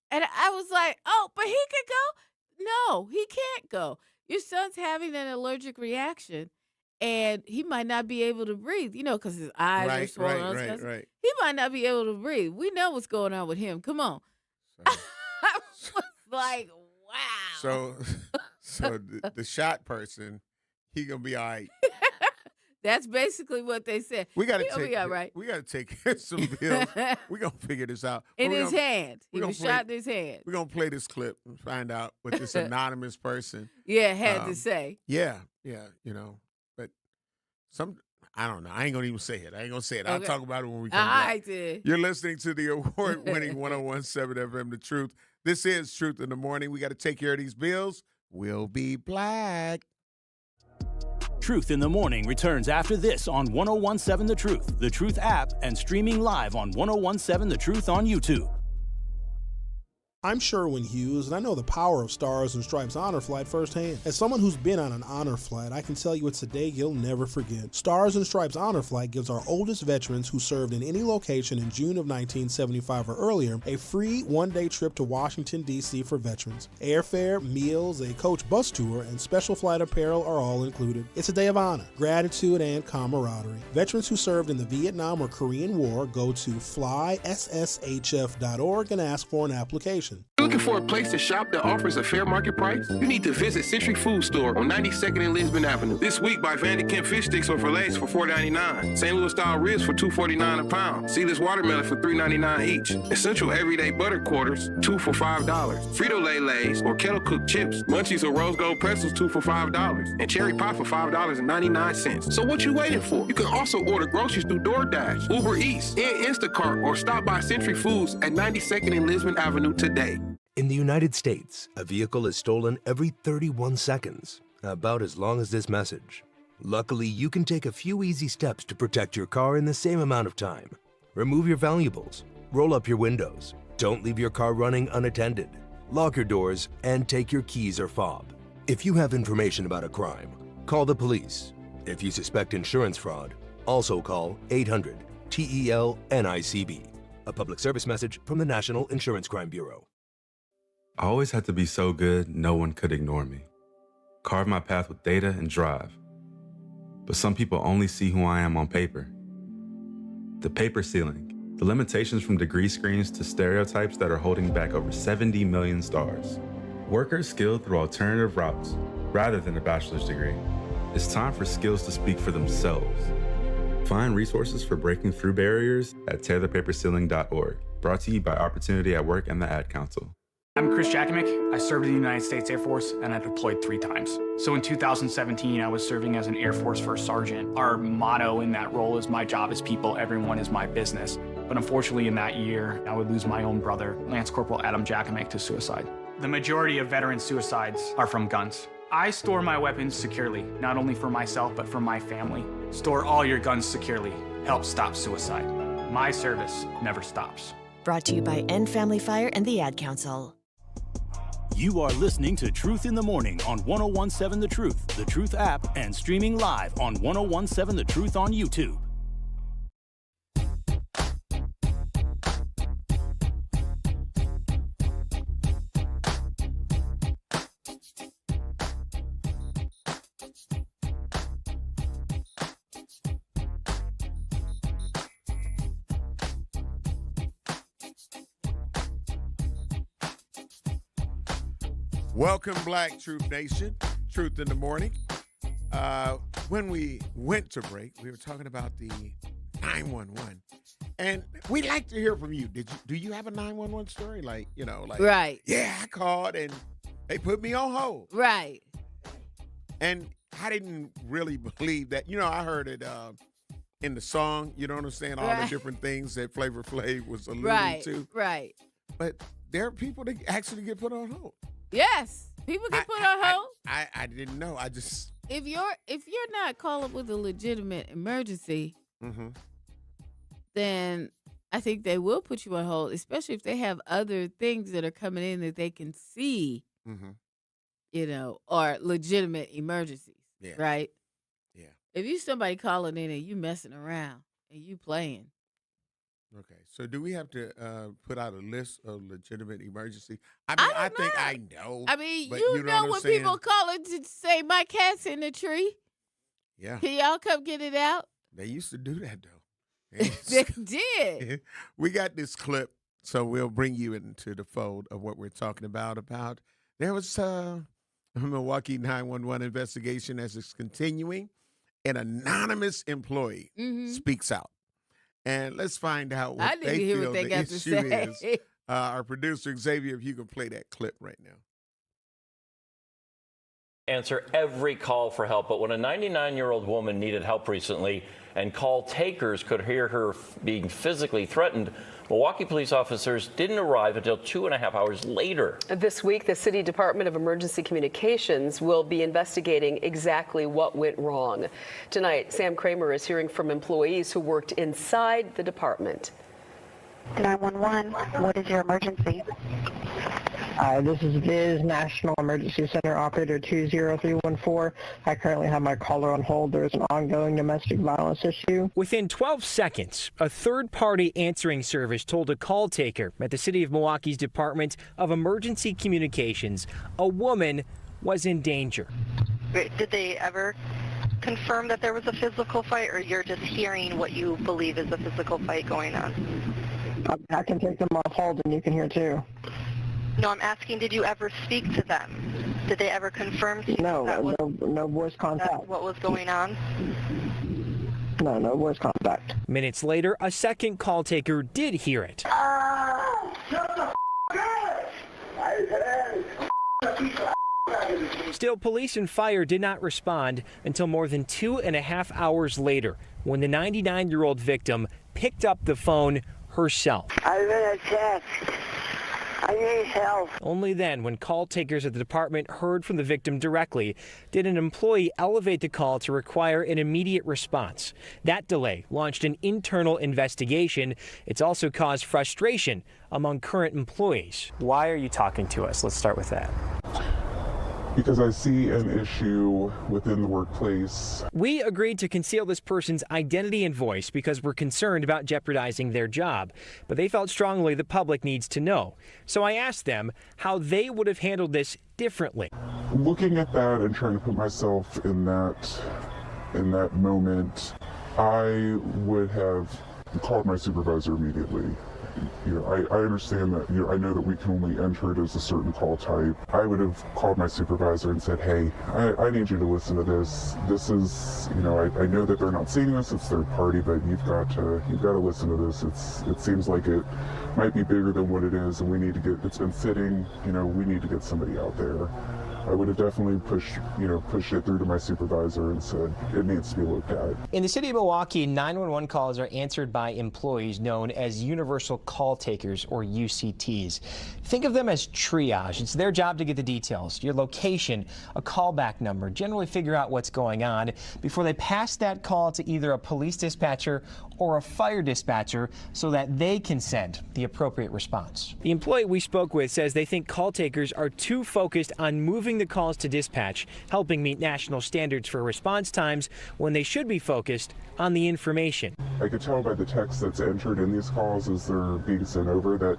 And I was like, oh, but he could go? No, he can't go. Your son's having an allergic reaction, and he might not be able to breathe, because his eyes are swollen. Right. He might not be able to breathe. We know what's going on with him. Come on. I was like, wow. So the shot person, he going to be all right. That's basically what they said. We got He'll be all right. We got to take care of some bills. We're going to figure this out. In his hand. He was shot in his hand. We're going to play this clip and find out what this anonymous person had to say. Yeah, but I don't know. I ain't going to even say it. I'll Okay. talk about it when we come back. I did. You're listening to the award-winning 101.7 FM, The Truth. This is Truth in the Morning. We got to take care of these bills. We'll be black. Truth in the Morning returns after this on 101.7 The Truth app, and streaming live on 101.7 The Truth on YouTube. I'm Sherwin Hughes, and I know the power of Stars and Stripes Honor Flight firsthand. As someone who's been on an honor flight, I can tell you it's a day you'll never forget. Stars and Stripes Honor Flight gives our oldest veterans who served in any location in June of 1975 or earlier a free one-day trip to Washington, D.C. for veterans. Airfare, meals, a coach bus tour, and special flight apparel are all included. It's a day of honor, gratitude, and camaraderie. Veterans who served in the Vietnam or Korean War go to flysshf.org and ask for an application. Looking for a place to shop that offers a fair market price? You need to visit Century Food Store on 92nd and Lisbon Avenue. This week, buy Vanderkamp fish sticks or fillets for $4.99. St. Louis style ribs for $2.49 a pound. Seedless watermelon for $3.99 each. Essential everyday butter quarters, 2 for $5. Frito-Lay Lays or kettle cooked chips, Munchies or rose gold pretzels, 2 for $5. And cherry pie for $5.99. So what you waiting for? You can also order groceries through DoorDash, Uber Eats, and Instacart, or stop by Century Foods at 92nd and Lisbon Avenue today. In the United States, a vehicle is stolen every 31 seconds, about as long as this message. Luckily, you can take a few easy steps to protect your car in the same amount of time. Remove your valuables, roll up your windows, don't leave your car running unattended, lock your doors, and take your keys or fob. If you have information about a crime, call the police. If you suspect insurance fraud, also call 800-TEL-NICB. A public service message from the National Insurance Crime Bureau. I always had to be so good, no one could ignore me. Carve my path with data and drive. But some people only see who I am on paper. The paper ceiling, the limitations from degree screens to stereotypes that are holding back over 70 million stars. Workers skilled through alternative routes, rather than a bachelor's degree. It's time for skills to speak for themselves. Find resources for breaking through barriers at tearthepaperceiling.org. Brought to you by Opportunity at Work and the Ad Council. I'm Chris Jakimick. I served in the United States Air Force and I deployed 3 times. So in 2017, I was serving as an Air Force First Sergeant. Our motto in that role is my job is people, everyone is my business. But unfortunately in that year, I would lose my own brother, Lance Corporal Adam Jakimick, to suicide. The majority of veteran suicides are from guns. I store my weapons securely, not only for myself, but for my family. Store all your guns securely. Help stop suicide. My service never stops. Brought to you by End Family Fire and the Ad Council. You are listening to Truth in the Morning on 1017 The Truth app, and streaming live on 1017 The Truth on YouTube. Welcome, Black Truth Nation. Truth in the Morning. When we went to break, we were talking about the 911, and we'd like to hear from you. Do you have a 911 story? Right. Yeah, I called and they put me on hold. Right. And I didn't really believe that. I heard it in the song. You know what I'm saying? All the different things that Flavor Flav was alluding to. Right. But there are people that actually get put on hold. Yes, people get put on hold. I didn't know. If you're not calling with a legitimate emergency, then I think they will put you on hold, especially if they have other things that are coming in that they can see, are legitimate emergencies, right? Yeah. If you somebody calling in and you messing around and you playing. Okay, so do we have to put out a list of legitimate emergency? I think I know. I mean, but you know when people calling to say my cat's in the tree? Yeah. Can y'all come get it out? They used to do that, though. They did. We got this clip, so we'll bring you into the fold of what we're talking about. There was a Milwaukee 911 investigation as it's continuing. An anonymous employee speaks out. And let's find out what they feel the issue is. Our producer, Xavier, if you can play that clip right now. Answer every call for help, but when a 99-year-old woman needed help recently and call takers could hear her being physically threatened, Milwaukee police officers didn't arrive until 2.5 hours later. This week, the City Department of Emergency Communications will be investigating exactly what went wrong. Tonight, Sam Kramer is hearing from employees who worked inside the department. 911, what is your emergency? This is Viz National Emergency Center Operator 20314. I currently have my caller on hold. There is an ongoing domestic violence issue. Within 12 seconds, a third-party answering service told a call taker at the City of Milwaukee's Department of Emergency Communications a woman was in danger. Did they ever confirm that there was a physical fight, or you're just hearing what you believe is a physical fight going on? I can take them off hold and you can hear too. No, I'm asking, did you ever speak to them? Did they ever confirm to you no voice contact. What was going on? No voice contact. Minutes later, a second call taker did hear it. Shut the Still, police and fire did not respond until more than 2.5 hours later, when the 99-year-old victim picked up the phone herself. I've been attacked. I need help. Only then, when call takers at the department heard from the victim directly, did an employee elevate the call to require an immediate response. That delay launched an internal investigation. It's also caused frustration among current employees. Why are you talking to us? Let's start with that. Because I see an issue within the workplace. We agreed to conceal this person's identity and voice because we're concerned about jeopardizing their job. But they felt strongly the public needs to know. So I asked them how they would have handled this differently. Looking at that and trying to put myself in that moment, I would have called my supervisor immediately. I understand that, I know that we can only enter it as a certain call type. I would have called my supervisor and said, hey, I need you to listen to this. This is, I know that they're not seeing this, it's third party, but you've got to listen to this. It seems like it might be bigger than what it is, and it's been sitting, we need to get somebody out there. I would have definitely pushed it through to my supervisor and said it needs to be looked at. In the city of Milwaukee, 911 calls are answered by employees known as Universal Call Takers, or UCTs. Think of them as triage. It's their job to get the details, your location, a callback number, generally figure out what's going on before they pass that call to either a police dispatcher or a fire dispatcher so that they can send the appropriate response. The employee we spoke with says they think call takers are too focused on moving the calls to dispatch, helping meet national standards for response times when they should be focused on the information. I could tell by the text that's entered in these calls as they're being sent over that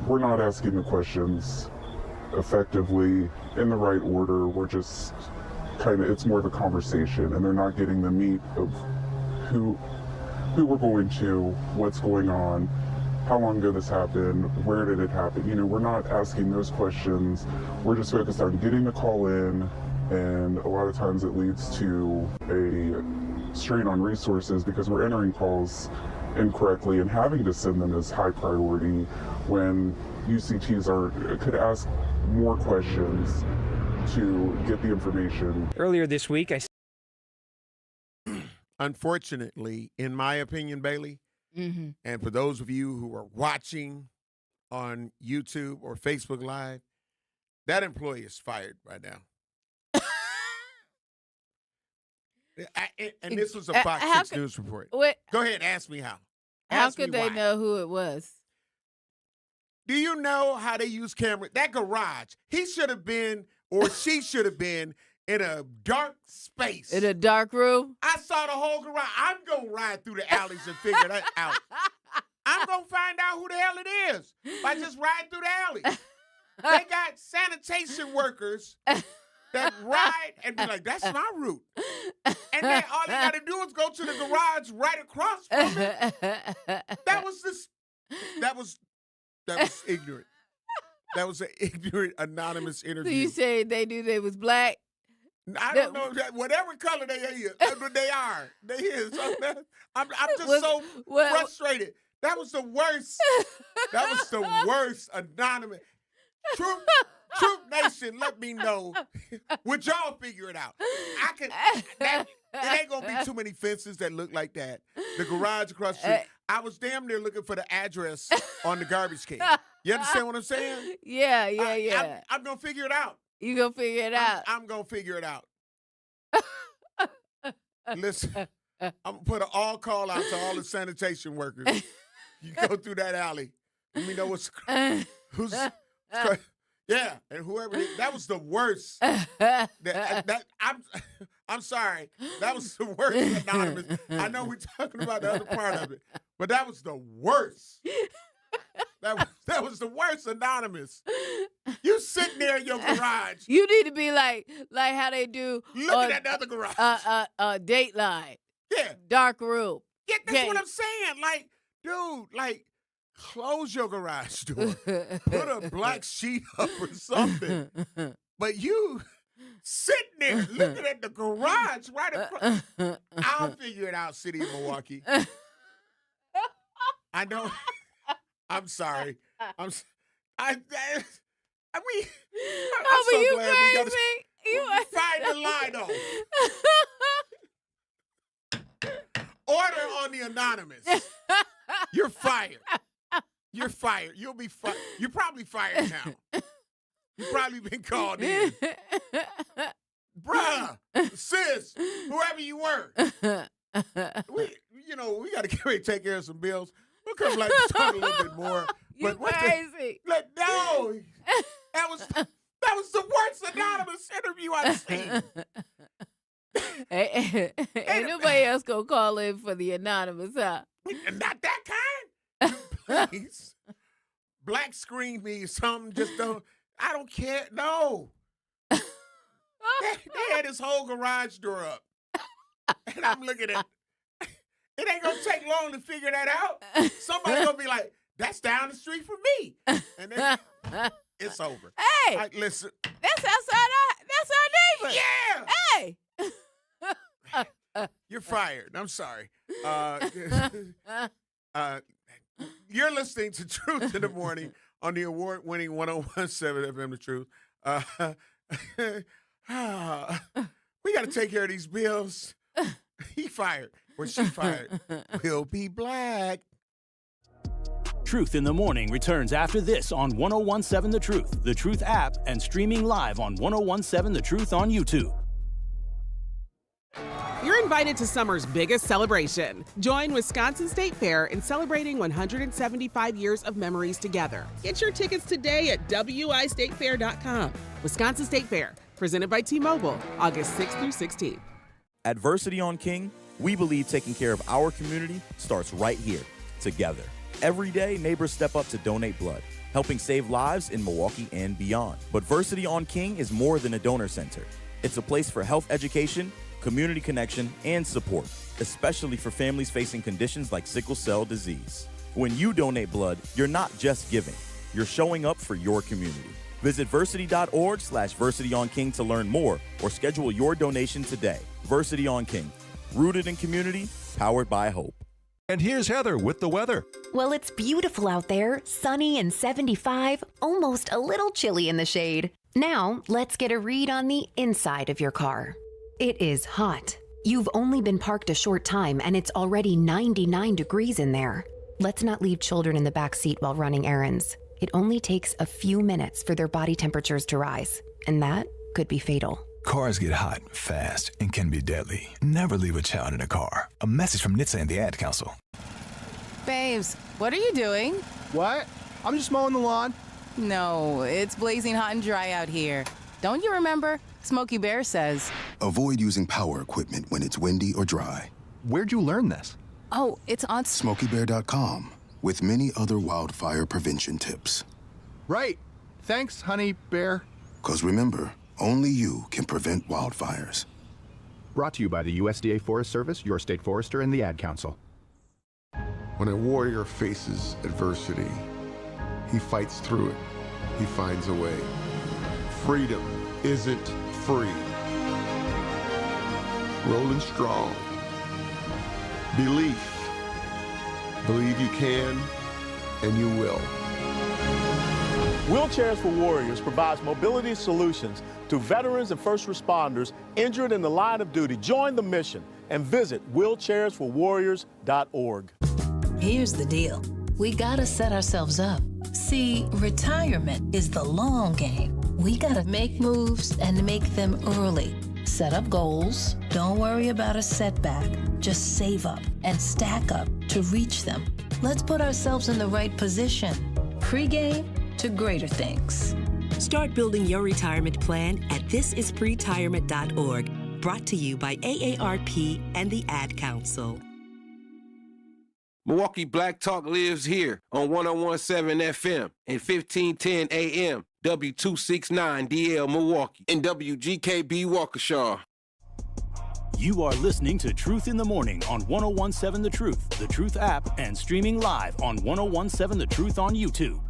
we're not asking the questions effectively in the right order. We're just it's more of a conversation, and they're not getting the meat of who we're going to, what's going on, how long ago this happened, where did it happen. We're not asking those questions. We're just focused on getting the call in, and a lot of times it leads to a strain on resources because we're entering calls incorrectly and having to send them as high priority when UCTs could ask more questions to get the information. Earlier this week, Unfortunately, in my opinion, Bailey, and for those of you who are watching on YouTube or Facebook Live, that employee is fired right now. And this was a Fox 6 News report. Go ahead, ask me how. How could they know who it was? Do you know how they use camera? That garage, he should have been, or she should have been, in a dark space. In a dark room? I saw the whole garage. I'm going to ride through the alleys and figure that out. I'm going to find out who the hell it is by just riding through the alley. They got sanitation workers that ride and be like, that's my route. And then all they got to do is go to the garage right across from it. That was ignorant. That was an ignorant, anonymous interview. So you say they knew they was black? I don't know that whatever color they are. They is. I'm just so frustrated. That was the worst. That was the worst anonymous. Truth Nation, let me know. Would y'all figure it out? It ain't gonna be too many fences that look like that. The garage across the street. I was damn near looking for the address on the garbage can. You understand what I'm saying? Yeah. I'm gonna figure it out. You gonna figure it out? I'm gonna figure it out. Listen, I'm gonna put an all call out to all the sanitation workers. You go through that alley. Let me know and whoever it is, that was the worst. I'm sorry. That was the worst anonymous. I know we're talking about the other part of it, but that was the worst. That was the worst anonymous. You sitting there in your garage. You need to be like how they do. Looking at the other garage. Dateline. Yeah. Dark room. Yeah, that's what I'm saying. Like, dude, close your garage door. Put a black sheet up or something. But you sitting there looking at the garage right across. I'll figure it out, City of Milwaukee. I know. I'm sorry. I'm so glad we got to find the line off. Order on the anonymous. You're fired. You're fired. You'll be fired. You're probably fired now. You've probably been called in. Bruh, sis, whoever you were. We got to get ready to take care of some bills. We'll come like to talk a little bit more. You crazy. No. That was the worst anonymous interview I've seen. Ain't nobody else gonna call in for the anonymous, huh? Not that kind. Please. Black screen me something. Just don't. I don't care. No. They had this whole garage door up. And I'm looking at it. Ain't gonna take long to figure that out. Somebody's gonna be like, that's down the street from me. And then it's over. Hey, listen. That's our neighbor. Yeah. Hey. You're fired. I'm sorry. You're listening to Truth in the Morning on the award-winning 101.7 FM The Truth. We got to take care of these bills. He fired. Or she fired. We'll be black. Truth in the Morning returns after this on 101.7 The Truth app, and streaming live on 101.7 The Truth on YouTube. You're invited to summer's biggest celebration. Join Wisconsin State Fair in celebrating 175 years of memories together. Get your tickets today at wistatefair.com. Wisconsin State Fair, presented by T-Mobile, August 6th through 16th. At Versity on King, we believe taking care of our community starts right here, together. Every day, neighbors step up to donate blood, helping save lives in Milwaukee and beyond. But Versity on King is more than a donor center. It's a place for health education, community connection, and support, especially for families facing conditions like sickle cell disease. When you donate blood, you're not just giving, you're showing up for your community. Visit versity.org/VersityOnKing to learn more or schedule your donation today. Versity on King, rooted in community, powered by hope. And here's Heather with the weather. Well, it's beautiful out there, sunny and 75, almost a little chilly in the shade. Now, let's get a read on the inside of your car. It is hot. You've only been parked a short time and it's already 99 degrees in there. Let's not leave children in the back seat while running errands. It only takes a few minutes for their body temperatures to rise, and that could be fatal. Cars get hot, fast, and can be deadly. Never leave a child in a car. A message from NHTSA and the Ad Council. Babes, what are you doing? What? I'm just mowing the lawn. No, it's blazing hot and dry out here. Don't you remember? Smokey Bear says. Avoid using power equipment when it's windy or dry. Where'd you learn this? Oh, it's on SmokeyBear.com, with many other wildfire prevention tips. Right. Thanks, honey bear. 'Cause remember, only you can prevent wildfires. Brought to you by the USDA Forest Service, your state forester, and the Ad Council. When a warrior faces adversity, he fights through it. He finds a way. Freedom isn't free. Rolling strong. Belief. Believe you can, and you will. Wheelchairs for Warriors provides mobility solutions to veterans and first responders injured in the line of duty. Join the mission and visit wheelchairsforwarriors.org. Here's the deal. We gotta set ourselves up. See, retirement is the long game. We gotta make moves and make them early. Set up goals. Don't worry about a setback. Just save up and stack up to reach them. Let's put ourselves in the right position. Pre-game to greater things. Start building your retirement plan at thisispretirement.org. Brought to you by AARP and the Ad Council. Milwaukee Black Talk lives here on 101.7 FM and 1510 AM, W269DL Milwaukee, and WGKB Waukesha. You are listening to Truth in the Morning on 101.7 The Truth app, and streaming live on 101.7 The Truth on YouTube.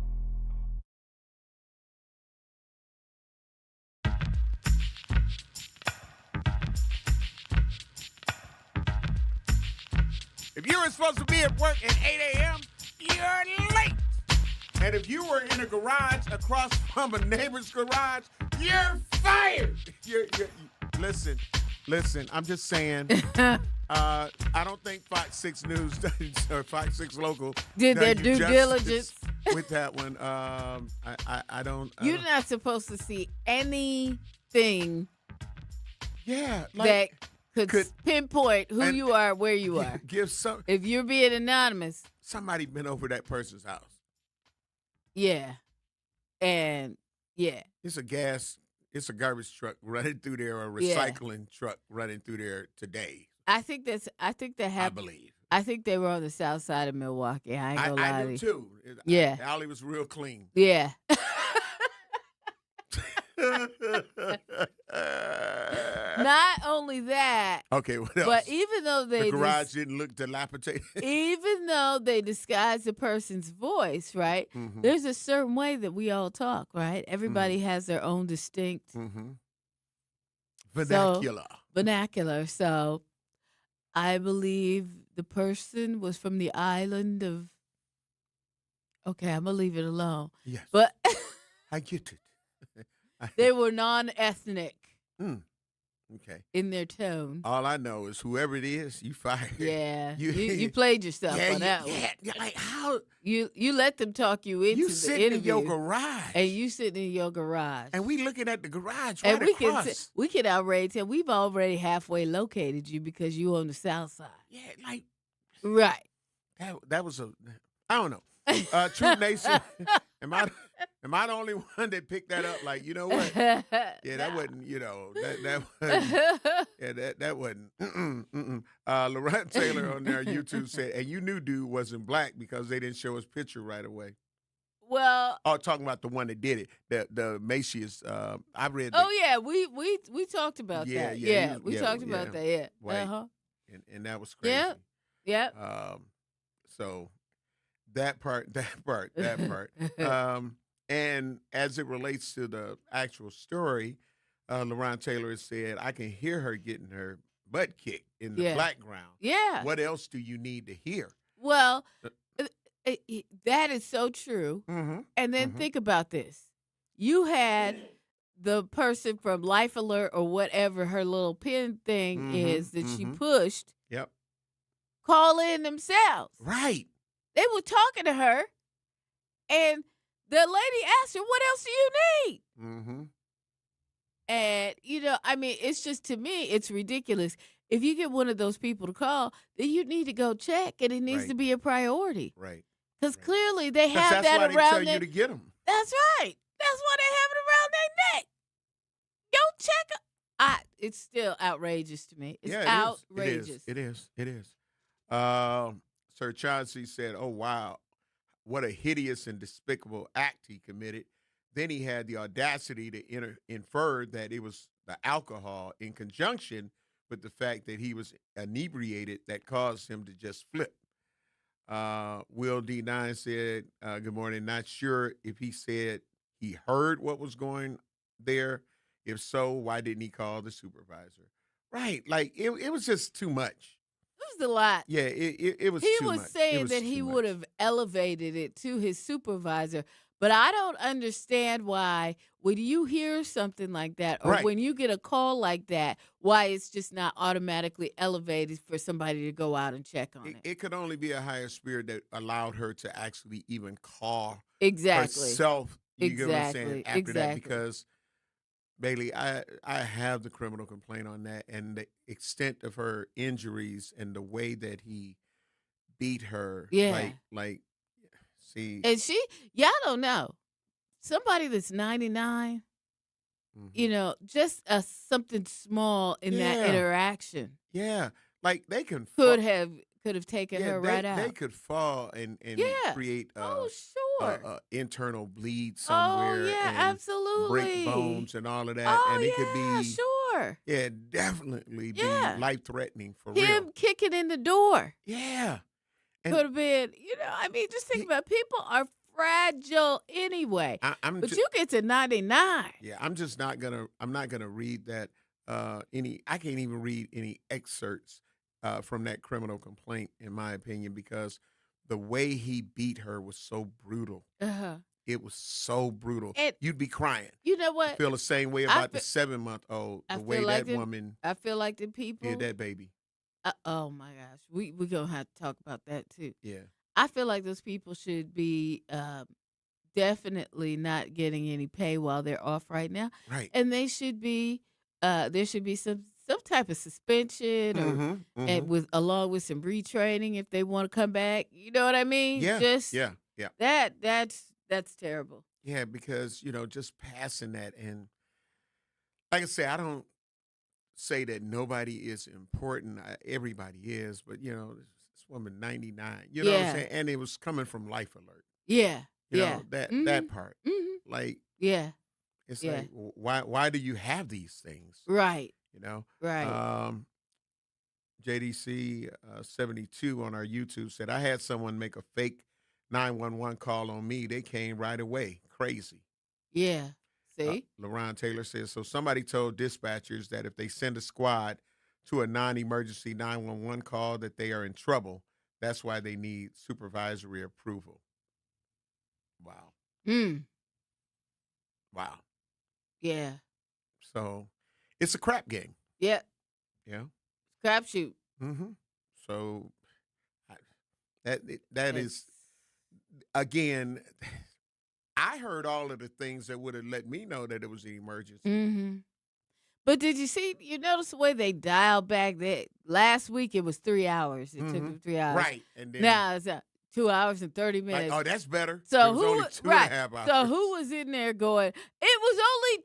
If you were supposed to be at work at 8 a.m., you're late. And if you were in a garage across from a neighbor's garage, you're fired. Listen. I'm just saying. I don't think Fox 6 News or Fox 6 Local did their you due diligence with that one. I don't. You're not supposed to see anything. Yeah, that could pinpoint who you are, where you are. Give some. If you're being anonymous, somebody been over that person's house. Yeah, and yeah, it's a garbage truck running through there, or a recycling truck running through there today. I think that happened. I believe. I think they were on the south side of Milwaukee. I ain't gonna lie to you. I do too. Yeah, the alley was real clean. Yeah. Not only that. Okay, what else? But even though the garage didn't look dilapidated. Even though they disguise the person's voice, right? Mm-hmm. There's a certain way that we all talk, right? Everybody has their own distinct vernacular. So I believe the person was from the island of. Okay, I'm gonna leave it alone. Yes, but I get it. They were non-ethnic. Okay. In their tone. All I know is whoever it is, you fired. Yeah. You played yourself on that one. Yeah, like how you let them talk you into the interview. In your garage. And you sitting in your garage. And we looking at the garage and across. We can outrage him. We've already halfway located you because you on the south side. Yeah, like right. That was I don't know. True Nation. Am I the only one that picked that up? Like, you know what? Yeah, that wasn't, that wasn't. Yeah, that wasn't. Laurent Taylor on their YouTube said, and you knew dude wasn't black because they didn't show his picture right away. Well, talking about the one that did it, the Macy's. I read. Yeah, we talked about that. Yeah, we talked about that. Yeah, right. And that was crazy. Yeah. So. That part. And as it relates to the actual story, Laurent Taylor said, I can hear her getting her butt kicked in the background. Yeah. What else do you need to hear? Well, that is so true. Mm-hmm. And then think about this. You had the person from Life Alert or whatever her little pin thing is that she pushed. Yep. Call in themselves. Right. They were talking to her, and the lady asked her, what else do you need? Mm-hmm. And, it's just, to me, it's ridiculous. If you get one of those people to call, then you need to go check, and it needs to be a priority. Right. Because clearly they have that that's why around they tell you to get them. That's right. That's why they have it around their neck. Go check. It's still outrageous to me. It's outrageous. It is. Sir Chauncey said, oh, wow, what a hideous and despicable act he committed. Then he had the audacity to infer that it was the alcohol in conjunction with the fact that he was inebriated that caused him to just flip. Will D9 said, good morning, not sure if he said he heard what was going there. If so, why didn't he call the supervisor? Right, like it was just too much. It was a lot. Yeah, it was too much. He was saying that he would have elevated it to his supervisor, but I don't understand why when you hear something like that or when you get a call like that, why it's just not automatically elevated for somebody to go out and check on it. It could only be a higher spirit that allowed her to actually even call herself. You get what I'm saying? After that, because Bailey, I have the criminal complaint on that, and the extent of her injuries and the way that he beat her. Yeah. Like, see. And y'all don't know. Somebody that's 99, just something small in that interaction. Yeah. Like they can could have taken her right out. They could fall and create internal bleed somewhere. Oh, yeah, and absolutely. Break bones and all of that. Oh, and it could be sure. Yeah, definitely be life threatening for real. Him kicking in the door. Yeah. Could have been, just think about it. People are fragile anyway. But you get to 99. Yeah, I'm not gonna read that I can't even read any excerpts from that criminal complaint, in my opinion, because the way he beat her was so brutal. It was so brutal. And You'd be crying. you know I what? feel the same way about the 7-month-old. I The way feel like that woman I feel like the people. did that baby. Oh my gosh, we gonna have to talk about that too. Yeah. I feel like those people should be definitely not getting any pay while they're off right now, Right. and they should be. There should be some type of suspension, or and along with some retraining if they want to come back. You know what I mean? Yeah. Just yeah. that's terrible. Yeah, because, just passing that. And like I say, I don't say that nobody is important. Everybody is. But, this woman, 99, you know what I'm saying? And it was coming from Life Alert. Yeah. You yeah. know, that part. Like, Yeah. it's Yeah. like, why do you have these things? Right. Right. JDC 72 on our YouTube said, I had someone make a fake 911 call on me. They came right away. Crazy. Yeah. See? LaRon Taylor says, so somebody told dispatchers that if they send a squad to a non-emergency 911 call that they are in trouble. That's why they need supervisory approval. Wow. Wow. Yeah. So it's a crap game. Yeah. Yeah. Crapshoot. So that is, again, I heard all of the things that would have let me know that it was an emergency. But did you notice the way they dialed back that last week it was 3 hours. It took them 3 hours. Right. And then now it's 2 hours and 30 minutes. oh, that's better. So it was who only 2.5 hours. So who was in there going, it was only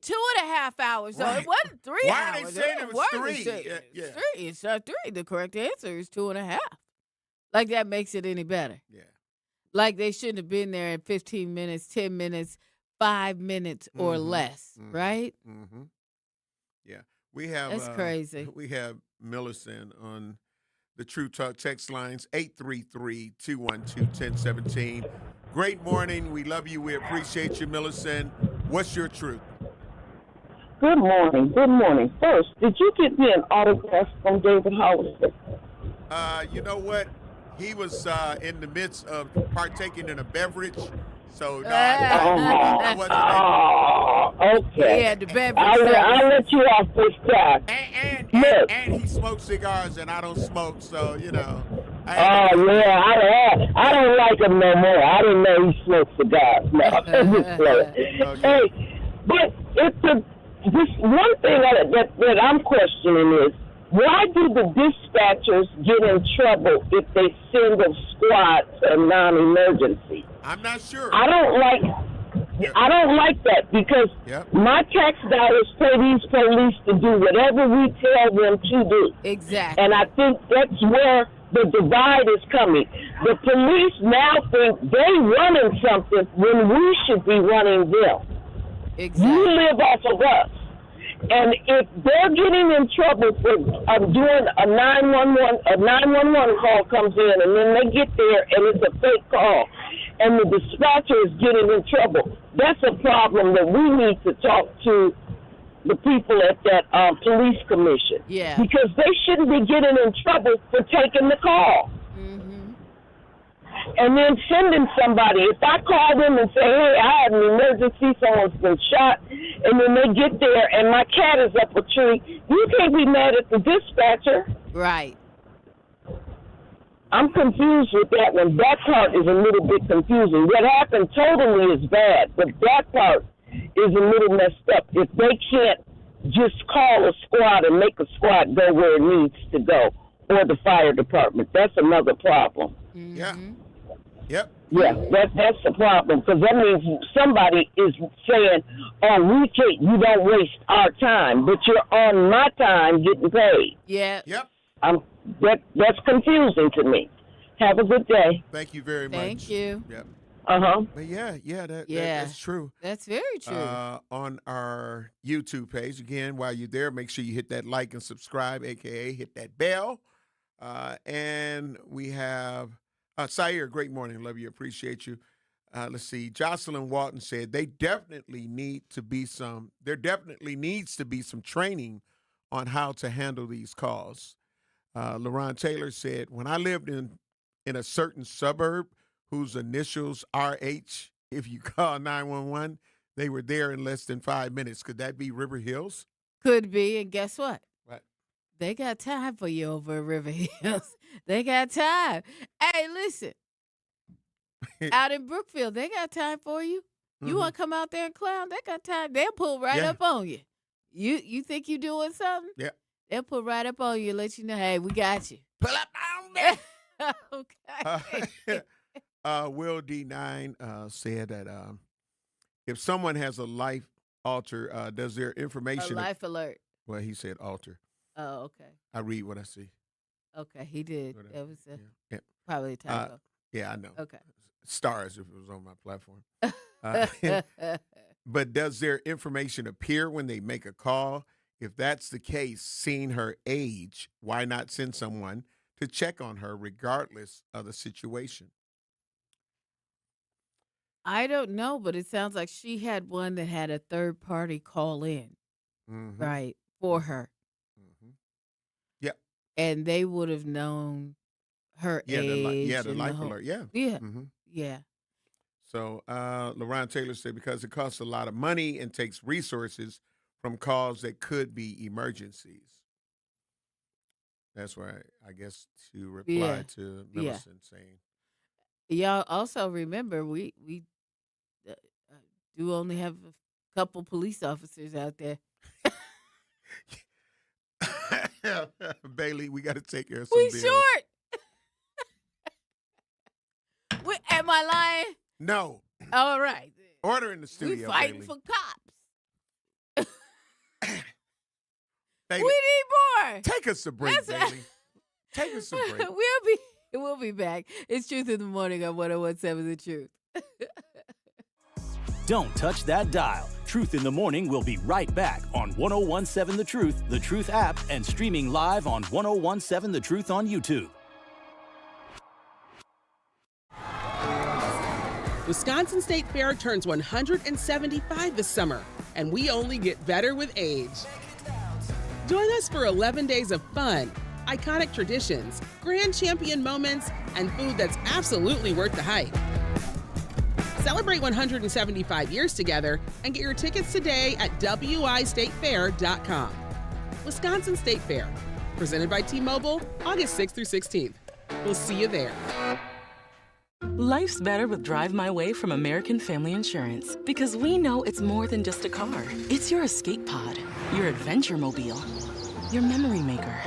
2.5 hours. So it wasn't 3 Why hours. are they saying it was 3? Yeah. It's 3. The correct answer is 2.5. Like that makes it any better. Yeah. Like they shouldn't have been there in 15 minutes, 10 minutes, 5 minutes or less, right? Yeah. We have That's crazy. We have Millicent on the True Talk text lines, 833-212-1017. Great morning. We love you. We appreciate you, Millicent. What's your truth? Good morning. Good morning. First, did you get me an autograph from David Hollister? You know what? He was in the midst of partaking in a beverage. So, no, I wasn't able. Okay. Yeah, the beverage. I'll let you off this time. And he smokes cigars, and I don't smoke, so, I don't like him no more. I didn't know he smoked cigars. No, I'm just playing. Hey, but this one thing that I'm questioning is, why do the dispatchers get in trouble if they send a squad to a non-emergency? I'm not sure. I don't like that because my tax dollars pay these police to do whatever we tell them to do. Exactly. And I think that's where the divide is coming. The police now think they running something when we should be running them. Exactly. You live off of us. And if they're getting in trouble for doing a 911 call comes in, and then they get there and it's a fake call, and the dispatcher is getting in trouble, that's a problem that we need to talk to the people at that police commission. Yeah. Because they shouldn't be getting in trouble for taking the call. And then sending somebody. If I call them and say, hey, I have an emergency, someone's been shot, and then they get there and my cat is up a tree, you can't be mad at the dispatcher. Right. I'm confused with that one. That part is a little bit confusing. What happened totally is bad, but that part is a little messed up. If they can't just call a squad and make a squad go where it needs to go, or the fire department, that's another problem. Yeah. Yep. Yeah, that's the problem, because that means somebody is saying, oh, you don't waste our time, but you're on my time getting paid. Yeah. Yep. That's confusing to me. Have a good day. Thank you very much. Thank you. Yep. But that's true. That's very true. On our YouTube page, again, while you're there, make sure you hit that like and subscribe, a.k.a. hit that bell. And we have Sayer, great morning. Love you. Appreciate you. Let's see. Jocelyn Walton said there definitely needs to be some training on how to handle these calls. LaRon Taylor said, when I lived in a certain suburb whose initials RH if you call 911, they were there in less than 5 minutes. Could that be River Hills? Could be, and guess what? What? They got time for you over at River Hills. They got time. Hey, listen. Out in Brookfield, they got time for you. You want to come out there and clown? They got time. They'll pull right up on you. You think you doing something? Yeah. They'll pull right up on you and let you know, hey, we got you. Pull up on me. Okay. Will D9 said that if someone has a life alter, does their information... A life alert. Well, he said alter. Oh, okay. I read what I see. Okay, he did. That was probably a typo. Yeah, I know. Okay. Stars if it was on my platform. But does their information appear when they make a call? If that's the case, seeing her age, why not send someone to check on her regardless of the situation? I don't know, but it sounds like she had one that had a third party call in, right, for her. Yep. And they would have known her age. The life alert. Yeah. Yeah. Yeah. So LaRon Taylor said because it costs a lot of money and takes resources from calls that could be emergencies. That's why I guess to reply to Millicent saying. Y'all also remember we do only have a couple police officers out there. Bailey, we got to take care of some We bills. short. Am I lying? No. All right. Order in the studio, We fighting Bailey. for cops. Bailey, We need more. take us a break, Bailey. Take us a break. We'll be back. It's Truth in the Morning on 101.7 The Truth. Don't touch that dial. Truth in the Morning will be right back on 101.7 The Truth app, and streaming live on 101.7 The Truth on YouTube. Wisconsin State Fair turns 175 this summer, and we only get better with age. Join us for 11 days of fun, iconic traditions, grand champion moments, and food that's absolutely worth the hype. Celebrate 175 years together and get your tickets today at wistatefair.com. Wisconsin State Fair, presented by T-Mobile, August 6th through 16th. We'll see you there. Life's better with Drive My Way from American Family Insurance, because we know it's more than just a car. It's your escape pod, your adventure mobile, your memory maker.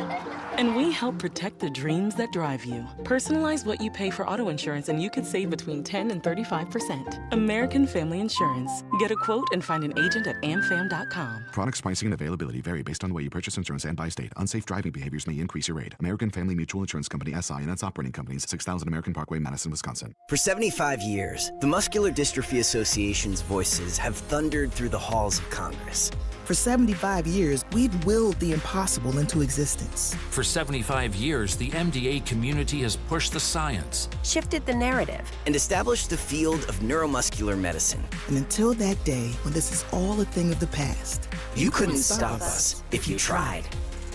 And we help protect the dreams that drive you. Personalize what you pay for auto insurance and you could save between 10 and 35%. American Family Insurance. Get a quote and find an agent at amfam.com. Products, pricing, and availability vary based on the way you purchase insurance and by state. Unsafe driving behaviors may increase your rate. American Family Mutual Insurance Company, SI, and its operating companies, 6000 American Parkway, Madison, Wisconsin. For 75 years, the Muscular Dystrophy Association's voices have thundered through the halls of Congress. For 75 years, we've willed the impossible into existence. For 75 years, the MDA community has pushed the science, shifted the narrative, and established the field of neuromuscular medicine. And until that day, when this is all a thing of the past, you couldn't stop us if you tried.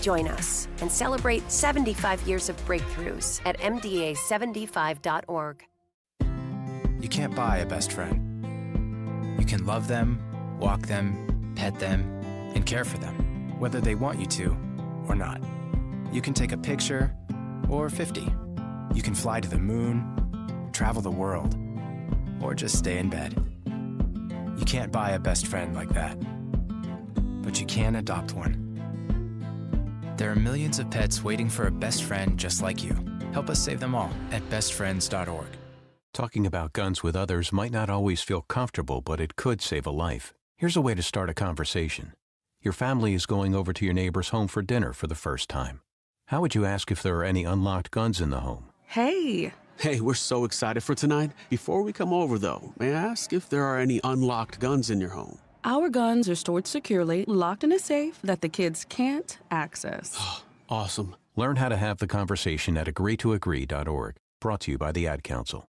Join us and celebrate 75 years of breakthroughs at MDA75.org. You can't buy a best friend. You can love them, walk them, pet them, and care for them, whether they want you to or not. You can take a picture or 50. You can fly to the moon, travel the world, or just stay in bed. You can't buy a best friend like that, but you can adopt one. There are millions of pets waiting for a best friend just like you. Help us save them all at bestfriends.org. Talking about guns with others might not always feel comfortable, but it could save a life. Here's a way to start a conversation. Your family is going over to your neighbor's home for dinner for the first time. How would you ask if there are any unlocked guns in the home? Hey, we're so excited for tonight. Before we come over, though, may I ask if there are any unlocked guns in your home? Our guns are stored securely, locked in a safe that the kids can't access. Awesome. Learn how to have the conversation at agreetoagree.org. Brought to you by the Ad Council.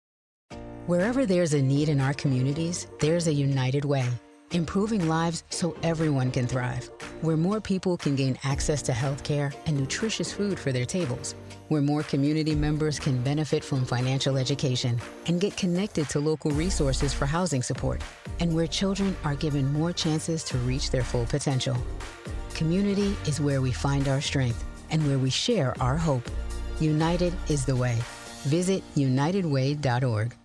Wherever there's a need in our communities, there's a United Way. improving lives so everyone can thrive, where more people can gain access to healthcare and nutritious food for their tables, where more community members can benefit from financial education and get connected to local resources for housing support, and where children are given more chances to reach their full potential. Community is where we find our strength and where we share our hope. United is the way. Visit unitedway.org.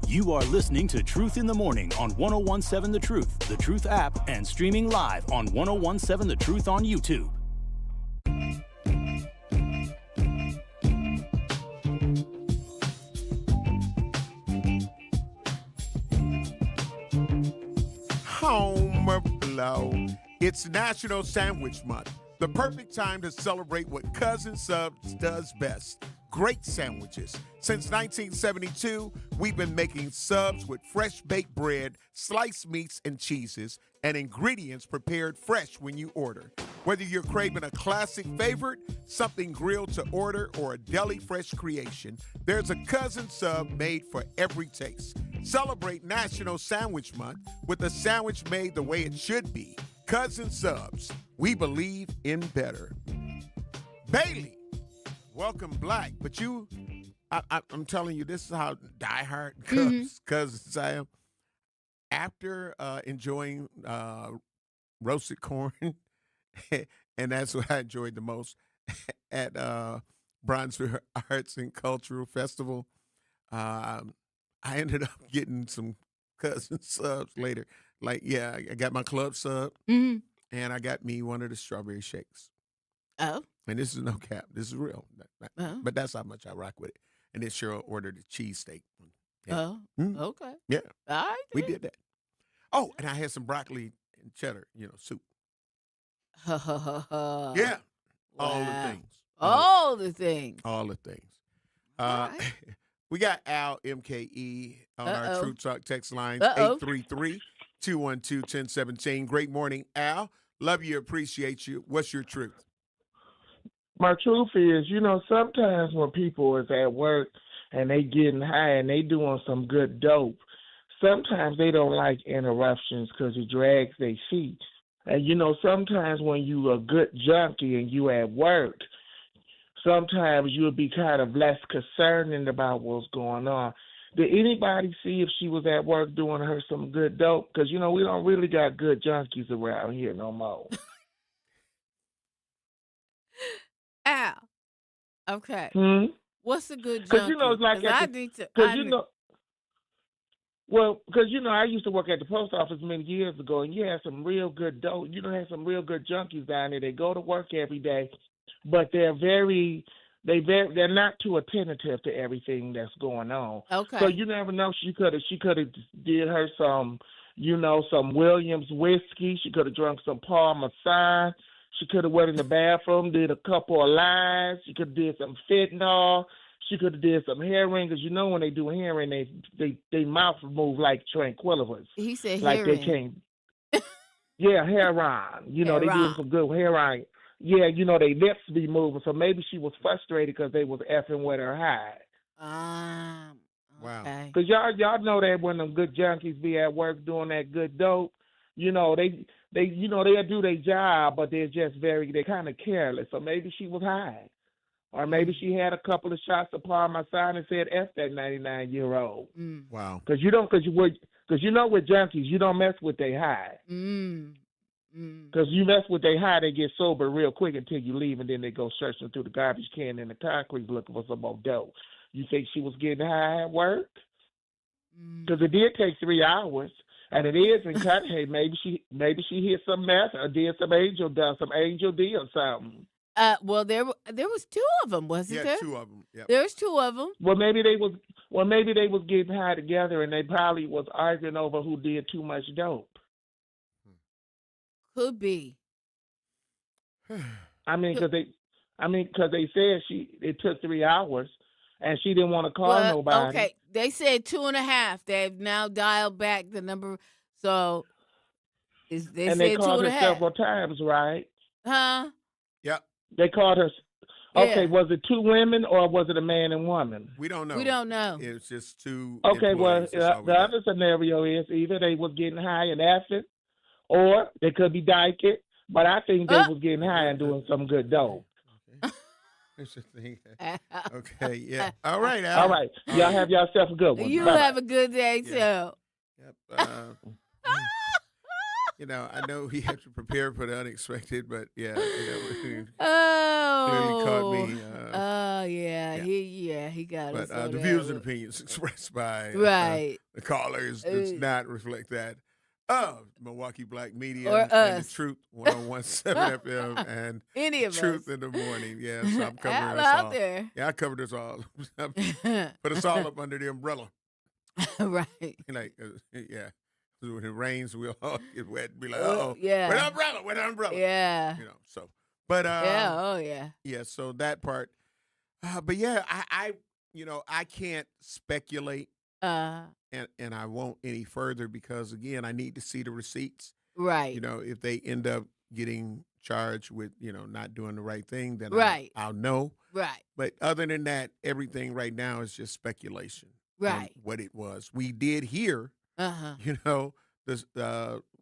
You are listening to Truth in the Morning on 1017 The Truth app, and streaming live on 1017 The Truth on YouTube. Home blow. It's National Sandwich Month, the perfect time to celebrate what Cousin Subs does best. Great sandwiches. Since 1972, we've been making subs with fresh baked bread, sliced meats and cheeses, and ingredients prepared fresh when you order. Whether you're craving a classic favorite, something grilled to order, or a deli fresh creation, there's a Cousin Sub made for every taste. Celebrate National Sandwich Month with a sandwich made the way it should be. Cousin Subs. We believe in better. Bailey. Welcome, Black. But I'm telling you, this is how diehard cousins I am. After enjoying roasted corn, and that's what I enjoyed the most at Bronzeville Arts and Cultural Festival, I ended up getting some cousin subs later. Like, yeah, I got my club sub, and I got me one of the strawberry shakes. Oh. And this is no cap. This is real. But that's how much I rock with it. And then Cheryl ordered a cheesesteak. Yeah. Oh, okay. Yeah. All right. We did that. Oh, and I had some broccoli and cheddar, soup. Yeah. All the things. All the things. All the things. Right. We got Al MKE on our True Talk text lines, 833-212-1017. Great morning, Al. Love you, appreciate you. What's your truth? My truth is, sometimes when people is at work and they getting high and they doing some good dope, sometimes they don't like interruptions because it drags their feet. And, sometimes when you a good junkie and you at work, sometimes you'll be kind of less concerned about what's going on. Did anybody see if she was at work doing her some good dope? Because, we don't really got good junkies around here no more. Al. Okay. What's a good junkie? Because, it's like, I need to. I used to work at the post office many years ago, and you had some real good dope. Had some real good junkies down there. They go to work every day, but they're not too attentive to everything that's going on. Okay. So you never know. She could have did her some Williams whiskey. She could have drunk some Parmesan. She could have went in the bathroom, did a couple of lines. She could have did some fentanyl. She could have did some heroin, because when they do heroin, they mouth move like tranquilizers. He said like heroin. They can't. Yeah, heroin. They do some good heroin. Yeah, they lips be moving. So maybe she was frustrated because they was effing with her high. Wow. Because y'all know that when them good junkies be at work doing that good dope, they'll do their job, but they're kind of careless. So maybe she was high. Or maybe she had a couple of shots of Parmesan and said, F that 99-year-old. Wow. Because with junkies, you don't mess with they high. Because you mess with they high, they get sober real quick until you leave, and then they go searching through the garbage can in the concrete looking for some more dope. You think she was getting high at work? Because it did take 3 hours. And it is in cut. Hey, maybe she hit some meth or did some angel D or something. Well, there was 2 of them, wasn't there? Yeah, 2 of them. Yep. There was 2 of them. Well, maybe they was getting high together, and they probably was arguing over who did too much dope. Could be. Because they said it took 3 hours, and she didn't want to call nobody. Okay, they said 2.5. They've now dialed back the number, so they called her 2.5 several times, right? Huh? Yep. They called her Okay, was it two women or was it a man and woman? We don't know. We don't know. It's just two. Okay, well, employees. That's all we the got. other scenario is either they was getting high and acid, or they could be dyking. But I think they was getting high and doing some good dope. Here's the thing. Okay, yeah. All right, Al. All right. Y'all have yourself a good one. You Bye-bye. have a good day, too. Yep. You know, I know he had to prepare for the unexpected, but yeah, clearly caught me. He got But us. the views and opinions expressed by Right. the callers does not reflect that of Milwaukee Black Media Or and us. the Truth 101.7 FM and Any of Truth us. in the Morning. Yeah, so I'm covering Al us out all. there. Yeah, I covered us all. Put us all up under the umbrella. Right. Like, yeah. When it rains, we'll all get wet and be like, uh-oh. Yeah. With the umbrella. Yeah. You know, so. But, yeah. Yeah, so that part. But yeah, I can't speculate. And I won't any further because, again, I need to see the receipts. Right. You know, if they end up getting charged with, not doing the right thing, then Right. I'll know. Right. But other than that, everything right now is just speculation. Right. On what it was. We did hear, this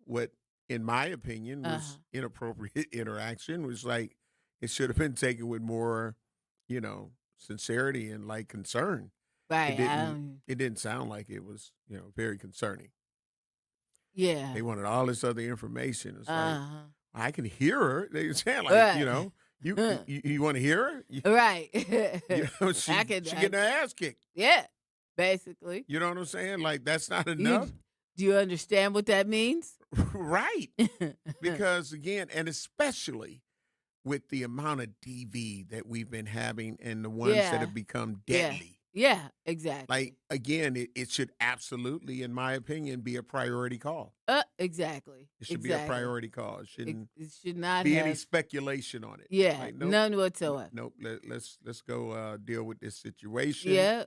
what, in my opinion, was inappropriate interaction. Was like it should have been taken with more, sincerity and like concern. Right. It didn't sound like it was, very concerning. Yeah. They wanted all this other information. It's like, I can hear her. They saying like, Right. you want to hear her? Right. She getting her ass kicked. Yeah, basically. You know what I'm saying? Like that's not enough. Do you understand what that means? Right. Because again, and especially with the amount of DV that we've been having and the ones that have become deadly. Yeah, exactly. Like, again, it should absolutely, in my opinion, be a priority call. Exactly. It should be a priority call. It shouldn't it should not be have any speculation on it. Yeah, like, nope, none whatsoever. Nope. Let's go deal with this situation. Yeah.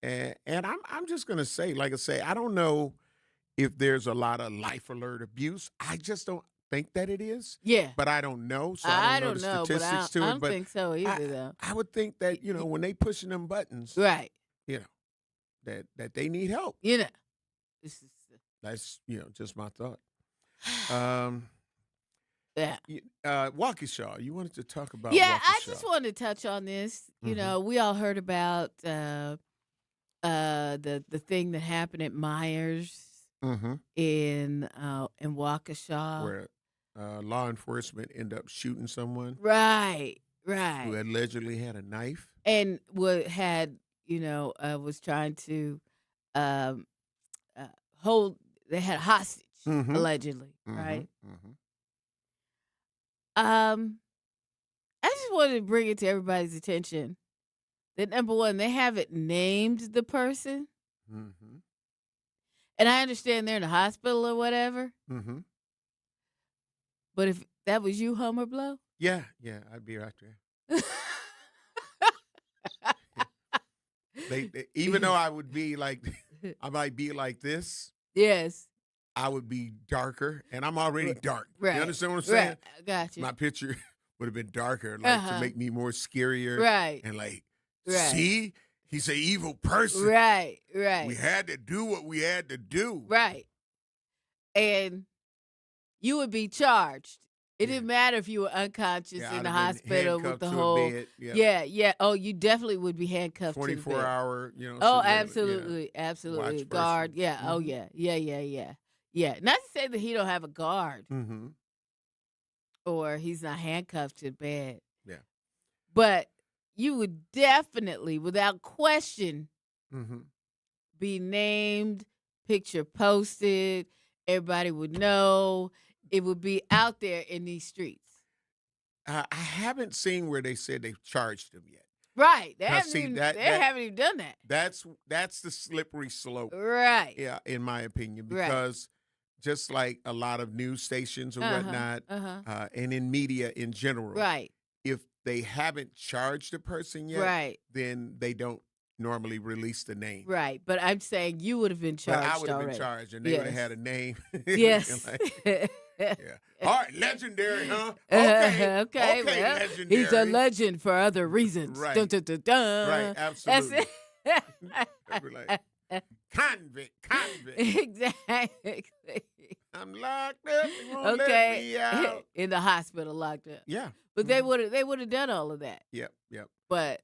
And I'm just gonna say, like I say, I don't know if there's a lot of life alert abuse. I just don't think that it is. Yeah. But I don't know. So I don't know the statistics to it. I don't think so either, though. I would think that, when they pushing them buttons, right. That they need help. That's, just my thought. Yeah. Waukesha, you wanted to talk about Waukesha. I just wanted to touch on this. You know, we all heard about the thing that happened at Myers in Waukesha. Where law enforcement ended up shooting someone. Right. Who allegedly had a knife. And was trying to hold, they had a hostage, allegedly, right? I just wanted to bring it to everybody's attention that, number one, they haven't named the person. And I understand they're in the hospital or whatever. But if that was you, Homer Blow? Yeah, I'd be right there. They even though I would be like, I might be like this. Yes. I would be darker, and I'm already dark. Right. You understand what I'm saying? Right. I got you. My picture would have been darker, like to make me more scarier. Right. And like, see, he's an evil person. Right. We had to do what we had to do. Right. And you would be charged. It didn't matter if you were unconscious in the hospital with the whole. Yeah. Oh, you definitely would be handcuffed. 24-hour, Oh, absolutely, absolutely. Guard. Person. Yeah. Oh, yeah. Yeah. Not to say that he don't have a guard. Or he's not handcuffed to bed. Yeah. But you would definitely, without question, be named, picture posted. Everybody would know. It would be out there in these streets. I haven't seen where they said they've charged him yet. Right. They haven't even done that. That's the slippery slope. Right. Yeah, in my opinion, because just like a lot of news stations or whatnot, and in media in general, if they haven't charged a person yet, then they don't normally release the name. Right. But I'm saying you would have been charged. But I would have already. been charged, and they would have had a name. Yes. Yeah. All right, legendary, huh? Okay. Well, legendary. he's a legend for other reasons. Right. Dun, dun, dun, dun. Right, absolutely. That's I'd be like, convict. Exactly. I'm locked up. They won't let me Okay. out. In the hospital, locked up. Yeah. But they would have done all of that. Yep. But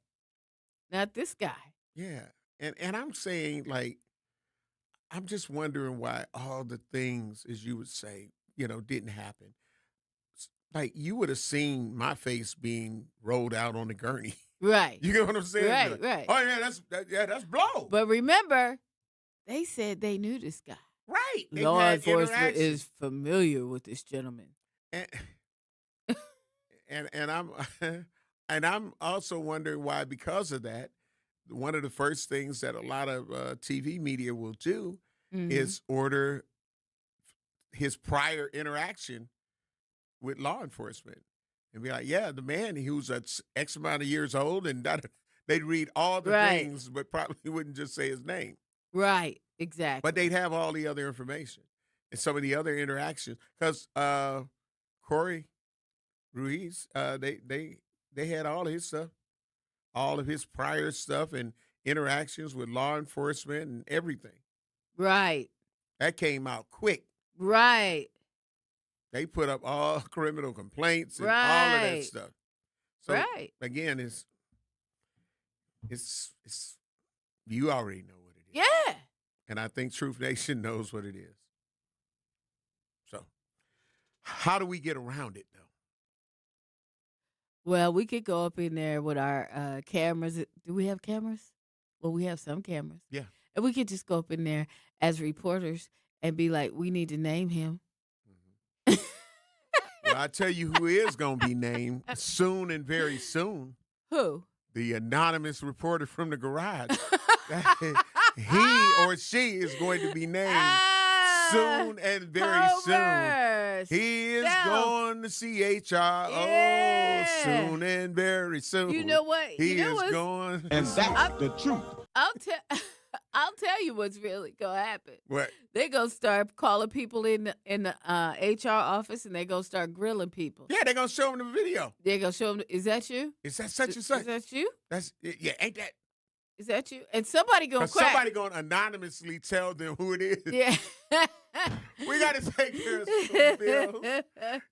not this guy. Yeah. And I'm saying, like, I'm just wondering why all the things, as you would say, didn't happen. Like, you would have seen my face being rolled out on the gurney. Right. You get what I'm saying? Right. Oh, yeah, that's blow. But remember, they said they knew this guy. Right. They've Law had enforcement interactions. is familiar with this gentleman. And I'm and I'm also wondering why, because of that, one of the first things that a lot of TV media will do is order his prior interaction with law enforcement and be like, yeah, the man, he was X amount of years old, and they'd read all the things, but probably wouldn't just say his name. Right, exactly. But they'd have all the other information and some of the other interactions. Because Corey Ruiz, they had all his stuff, all of his prior stuff and interactions with law enforcement and everything. Right. That came out quick. Right. They put up all criminal complaints and all of that stuff. So again, it's you already know what it is. Yeah. And I think Truth Nation knows what it is. So how do we get around it, though? Well, we could go up in there with our cameras. Do we have cameras? Well, we have some cameras. Yeah. And we could just go up in there as reporters and be like, we need to name him. Well, I tell you who is going to be named soon and very soon. Who? The anonymous reporter from the garage. He or she is going to be named soon and very soon. He is going to CHR. Yeah. Oh, soon and very soon. You know what? He is going. And that's the truth. I'll tell you what's really gonna happen. What? They gonna start calling people in the HR office, and they gonna start grilling people. Yeah, they gonna show them the video. They gonna show them. Is that you? Is that such and such? Is that you? Ain't that? Is that you? And somebody gonna crack. Somebody gonna anonymously tell them who it is. Yeah. We got to take care of some bills.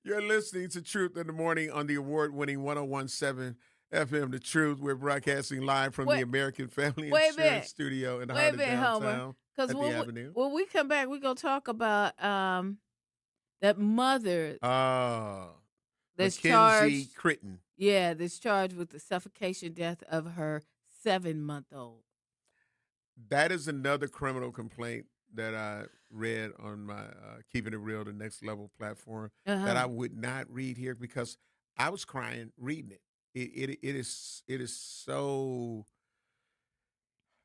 You're listening to Truth in the Morning on the award-winning 101.7 FM, The Truth. We're broadcasting live from the American Family Insurance Studio in the heart of downtown at the Avenue. When we come back, we're going to talk about that mother that's Mackenzie charged. Critton. Yeah, that's charged with the suffocation death of her 7-month-old. That is another criminal complaint that I read on my Keeping It Real, the Next Level platform that I would not read here because I was crying reading it. It is so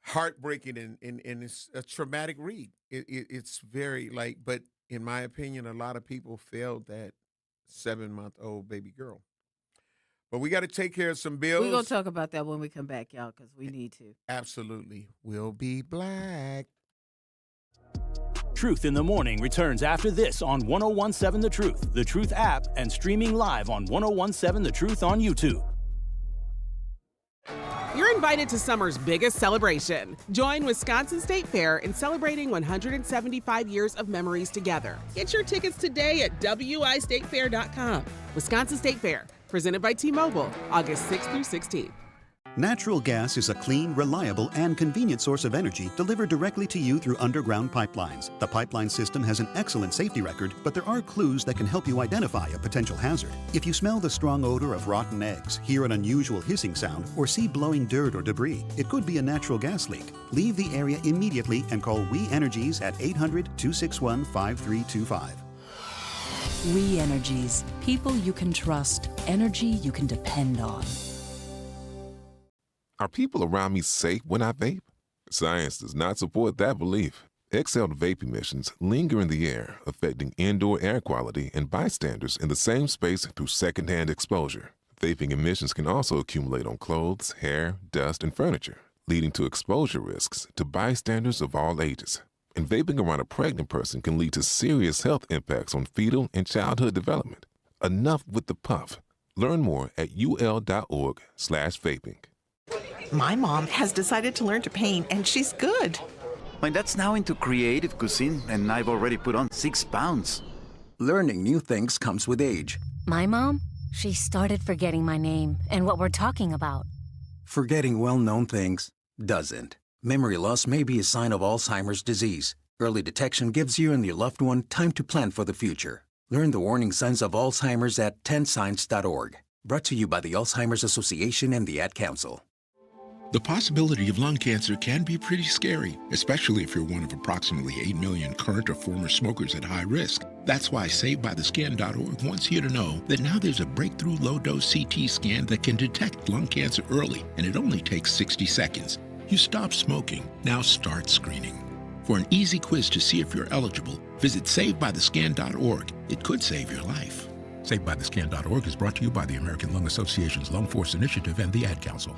heartbreaking and it's a traumatic read. It's very but in my opinion, a lot of people failed that 7-month-old baby girl. But we got to take care of some bills. We're going to talk about that when we come back, y'all, because we need to. Absolutely. We'll be black. Truth in the Morning returns after this on 101.7 The Truth app, and streaming live on 101.7 The Truth on YouTube. You're invited to summer's biggest celebration. Join Wisconsin State Fair in celebrating 175 years of memories together. Get your tickets today at wistatefair.com. Wisconsin State Fair, presented by T-Mobile, August 6th through 16th. Natural gas is a clean, reliable, and convenient source of energy delivered directly to you through underground pipelines. The pipeline system has an excellent safety record, but there are clues that can help you identify a potential hazard. If you smell the strong odor of rotten eggs, hear an unusual hissing sound, or see blowing dirt or debris, it could be a natural gas leak. Leave the area immediately and call We Energies at 800-261-5325. We Energies. People you can trust. Energy you can depend on. Are people around me safe when I vape? Science does not support that belief. Exhaled vape emissions linger in the air, affecting indoor air quality and bystanders in the same space through secondhand exposure. Vaping emissions can also accumulate on clothes, hair, dust, and furniture, leading to exposure risks to bystanders of all ages. And vaping around a pregnant person can lead to serious health impacts on fetal and childhood development. Enough with the puff. Learn more at ul.org/vaping. My mom has decided to learn to paint, and she's good. My dad's now into creative cuisine, and I've already put on 6 pounds. Learning new things comes with age. My mom, she started forgetting my name and what we're talking about. Forgetting well-known things doesn't. Memory loss may be a sign of Alzheimer's disease. Early detection gives you and your loved one time to plan for the future. Learn the warning signs of Alzheimer's at 10signs.org. Brought to you by the Alzheimer's Association and the Ad Council. The possibility of lung cancer can be pretty scary, especially if you're one of approximately 8 million current or former smokers at high risk. That's why SaveByTheScan.org wants you to know that now there's a breakthrough low-dose CT scan that can detect lung cancer early, and it only takes 60 seconds. You stop smoking, now start screening. For an easy quiz to see if you're eligible, visit SaveByTheScan.org. It could save your life. SaveByTheScan.org is brought to you by the American Lung Association's Lung Force Initiative and the Ad Council.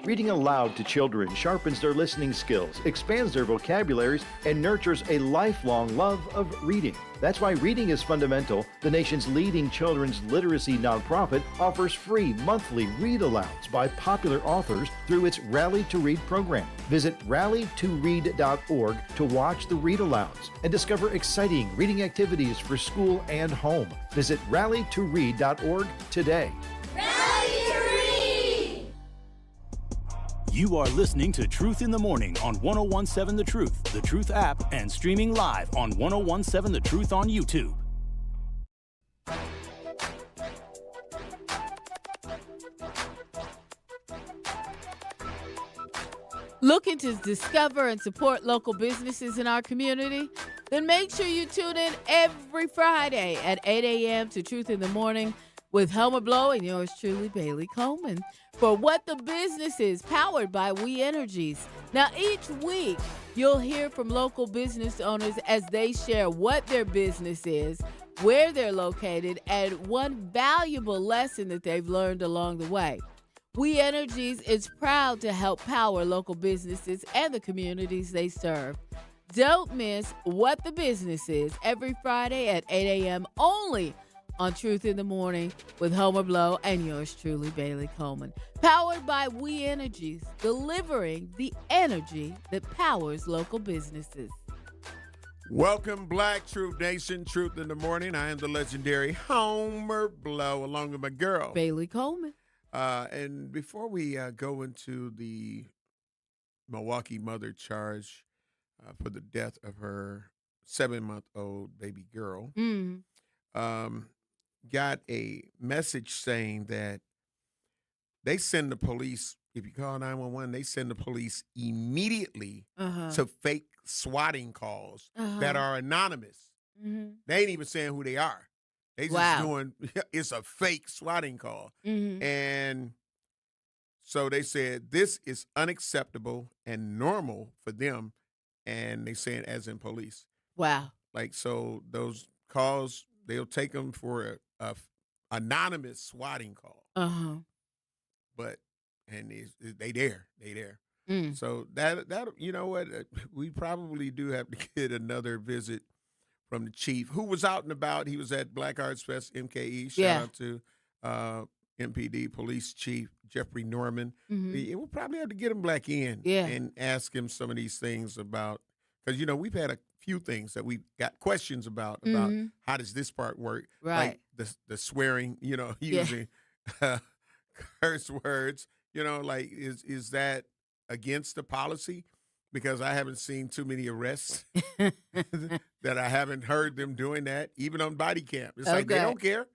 Reading aloud to children sharpens their listening skills, expands their vocabularies, and nurtures a lifelong love of reading. That's why Reading is Fundamental, the nation's leading children's literacy nonprofit, offers free monthly read-alouds by popular authors through its Rally to Read program. Visit rallytoread.org to watch the read-alouds and discover exciting reading activities for school and home. Visit rallytoread.org today. You are listening to Truth in the Morning on 1017 The Truth app, and streaming live on 1017 The Truth on YouTube. Looking to discover and support local businesses in our community? Then make sure you tune in every Friday at 8 a.m. to Truth in the Morning with Homer Blow and yours truly, Bailey Coleman, for What the Business Is, powered by We Energies. Now, each week, you'll hear from local business owners as they share what their business is, where they're located, and one valuable lesson that they've learned along the way. We Energies is proud to help power local businesses and the communities they serve. Don't miss What the Business Is every Friday at 8 a.m. only on Truth in the Morning with Homer Blow and yours truly, Bailey Coleman. Powered by We Energies, delivering the energy that powers local businesses. Welcome, Black Truth Nation, Truth in the Morning. I am the legendary Homer Blow, along with my girl, Bailey Coleman. And before we go into the Milwaukee mother charge for the death of her 7-month-old baby girl, got a message saying that they send the police, if you call 911, they send the police immediately to fake swatting calls that are anonymous. They ain't even saying who they are. They just doing, it's a fake swatting call. And so they said this is unacceptable and normal for them. And they saying as in police. Wow. Like, so those calls, they'll take them for a anonymous swatting call. But, and they there. So that you know what, we probably do have to get another visit from the chief, who was out and about. He was at Black Arts Fest, MKE. Shout out to MPD Police Chief Jeffrey Norman. We'll probably have to get him back in and ask him some of these things about, because, you know, we've had a few things that we got questions about how does this part work? Right. Like the swearing, you know, using curse words, you know, like is that against the policy? Because I haven't seen too many arrests that I haven't heard them doing that, even on body cam. It's like they don't care.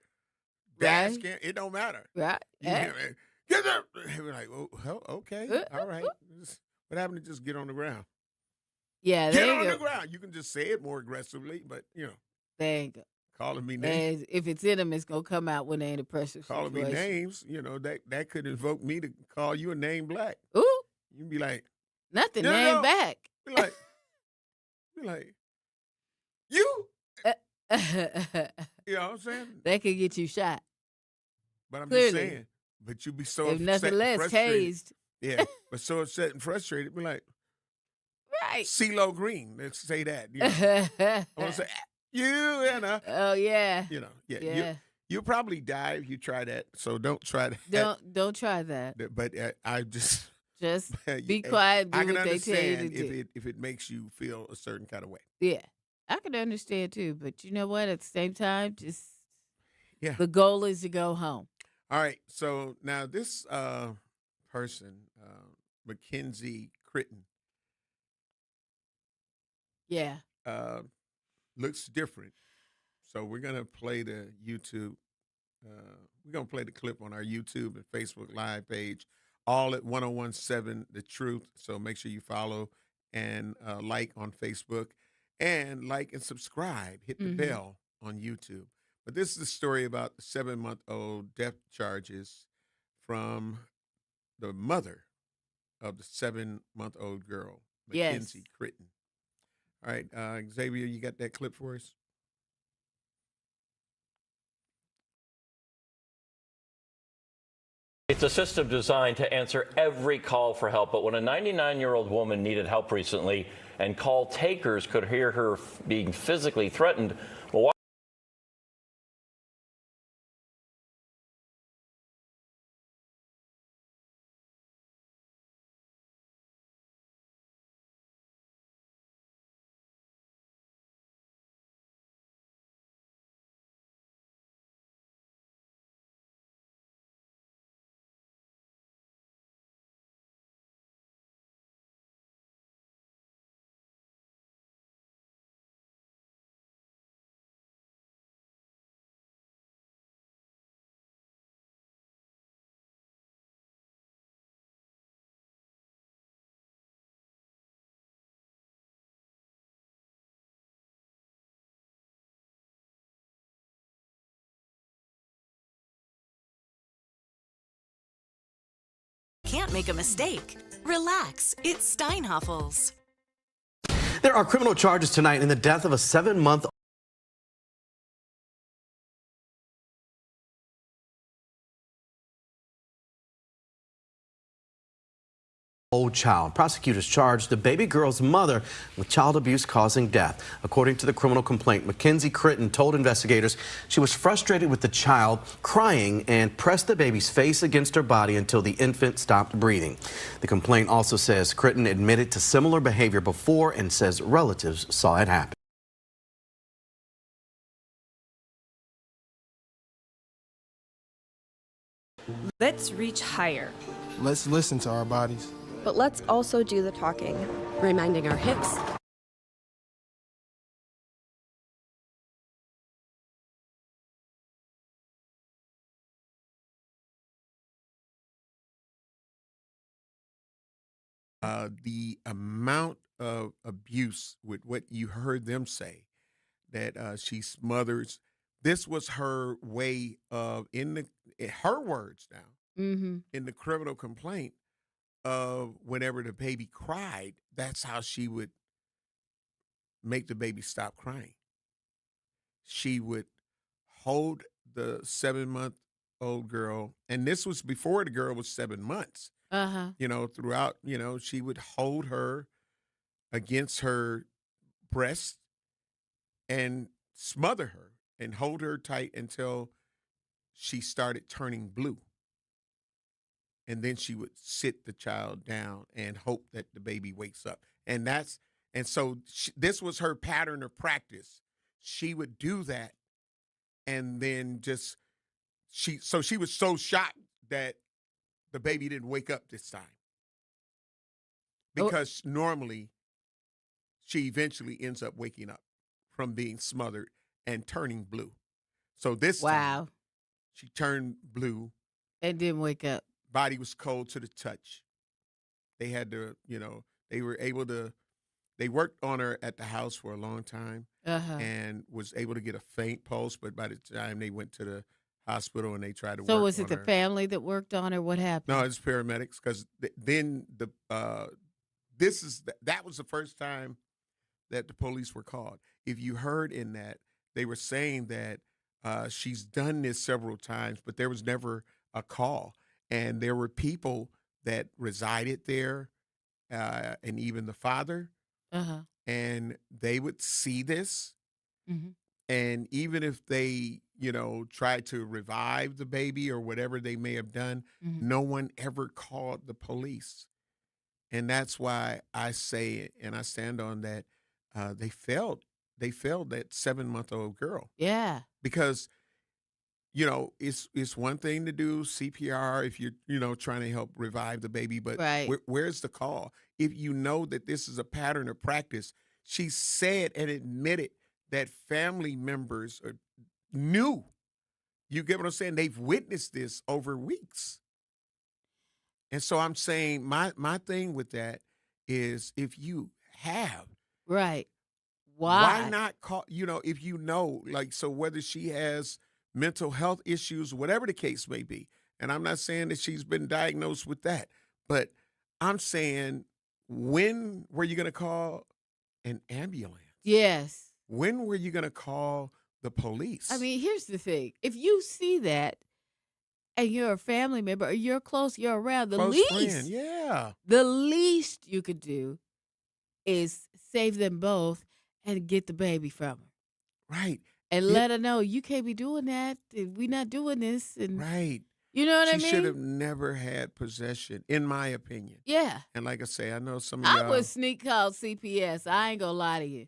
Dash cam, it don't matter. Right. Get there. We're like, oh, okay, all right. What happened to just get on the ground? Yeah, get on the ground. You can just say it more aggressively, but you know. There you go. Calling me names. And if it's in them, it's gonna come out when they're in a pressure Calling situation. me names, you know, that could invoke me to call you a name black. Ooh. You'd be like, nothing, name back. Be like, you. You know what I'm saying? That could get you shot. But I'm Clearly. just saying. But you be so if upset nothing less, and frustrated. tased. Yeah, but so upset and frustrated. Be like, right. CeeLo Green. Let's say that. You know. I want to say you and Oh yeah. you know, yeah. Yeah. You'll probably die if you try that. So don't try that. Don't try that. But I just Just be quiet. I Do can what they tell you to understand do. if it makes you feel a certain kind of way. Yeah, I can understand too. But you know what? At the same time, just Yeah. the goal is to go home. All right. So now this person, Mackenzie Critton, Yeah. looks different. So we're gonna play the YouTube. We're gonna play the clip on our YouTube and Facebook Live page, all at 1017 The Truth. So make sure you follow and like on Facebook, and like and subscribe. Hit the bell on YouTube. But this is a story about the 7-month-old death charges from the mother of the 7-month-old girl, Yes. Mackenzie Critton. All right, Xavier, you got that clip for us? It's a system designed to answer every call for help. But when a 99-year-old woman needed help recently and call takers could hear her being physically threatened, well, Can't make a mistake. Relax, it's Steinhoffel's. There are criminal charges tonight in the death of a 7-month old child. Prosecutors charged the baby girl's mother with child abuse causing death. According to the criminal complaint, Mackenzie Critton told investigators she was frustrated with the child, crying, and pressed the baby's face against her body until the infant stopped breathing. The complaint also says Critton admitted to similar behavior before and says relatives saw it happen. Let's reach higher. Let's listen to our bodies. But let's also do the talking, reminding our hips the amount of abuse with what you heard them say, that she smothers. This was her way of, in her words now, in the criminal complaint, of whenever the baby cried, that's how she would make the baby stop crying. She would hold the 7-month-old girl, and this was before the girl was 7 months. You know, throughout, you know, she would hold her against her breast and smother her and hold her tight until she started turning blue. And then she would sit the child down and hope that the baby wakes up. And so this was her pattern of practice. She would do that, and then she was so shocked that the baby didn't wake up this time. Because normally she eventually ends up waking up from being smothered and turning blue. So this time she turned blue. And didn't wake up. Body was cold to the touch. They had to, you know, they were able to, they worked on her at the house for a long time and was able to get a faint pulse. But by the time they went to the hospital and they tried to work on her. So was it the family that worked on her? What happened? No, it's paramedics, because then that was the first time that the police were called. If you heard in that, they were saying that she's done this several times, but there was never a call. And there were people that resided there, and even the father and they would see this. Mm-hmm. And even if they, try to revive the baby or whatever they may have done, no one ever called the police. And that's why I say it, and I stand on that. They failed that 7-month-old girl. Yeah. Because, it's one thing to do CPR if you're, trying to help revive the baby, but where's the call? If you know that this is a pattern of practice, she said and admitted that family members knew. You get what I'm saying? They've witnessed this over weeks. And so I'm saying my thing with that is if you have. Right. Why not call, if so whether she has mental health issues, whatever the case may be. And I'm not saying that she's been diagnosed with that, but I'm saying, when were you going to call an ambulance? Yes. When were you going to call the police? I mean, here's the thing. If you see that and you're a family member or you're close, you're around, the least you could do is save them both and get the baby from her. Right. And let her know you can't be doing that. We're not doing this. And right. You know what I mean? She should have never had possession, in my opinion. Yeah. And like I say, I know some of y'all. I would sneak call CPS. I ain't gonna lie to you.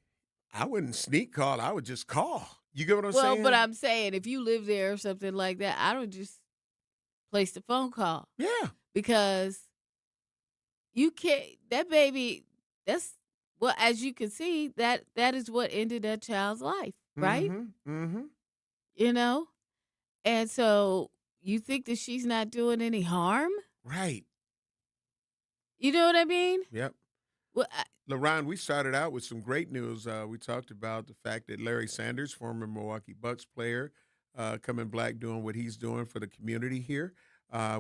I wouldn't sneak call. I would just call. You get what I'm saying? Well, but I'm saying if you live there or something like that, I don't just place the phone call. Yeah. Because you can't, that baby, well, as you can see, that is what ended that child's life, right? And so you think that she's not doing any harm? Right. You know what I mean? Yep. Well, LaRon, we started out with some great news. We talked about the fact that Larry Sanders, former Milwaukee Bucks player, coming black, doing what he's doing for the community here.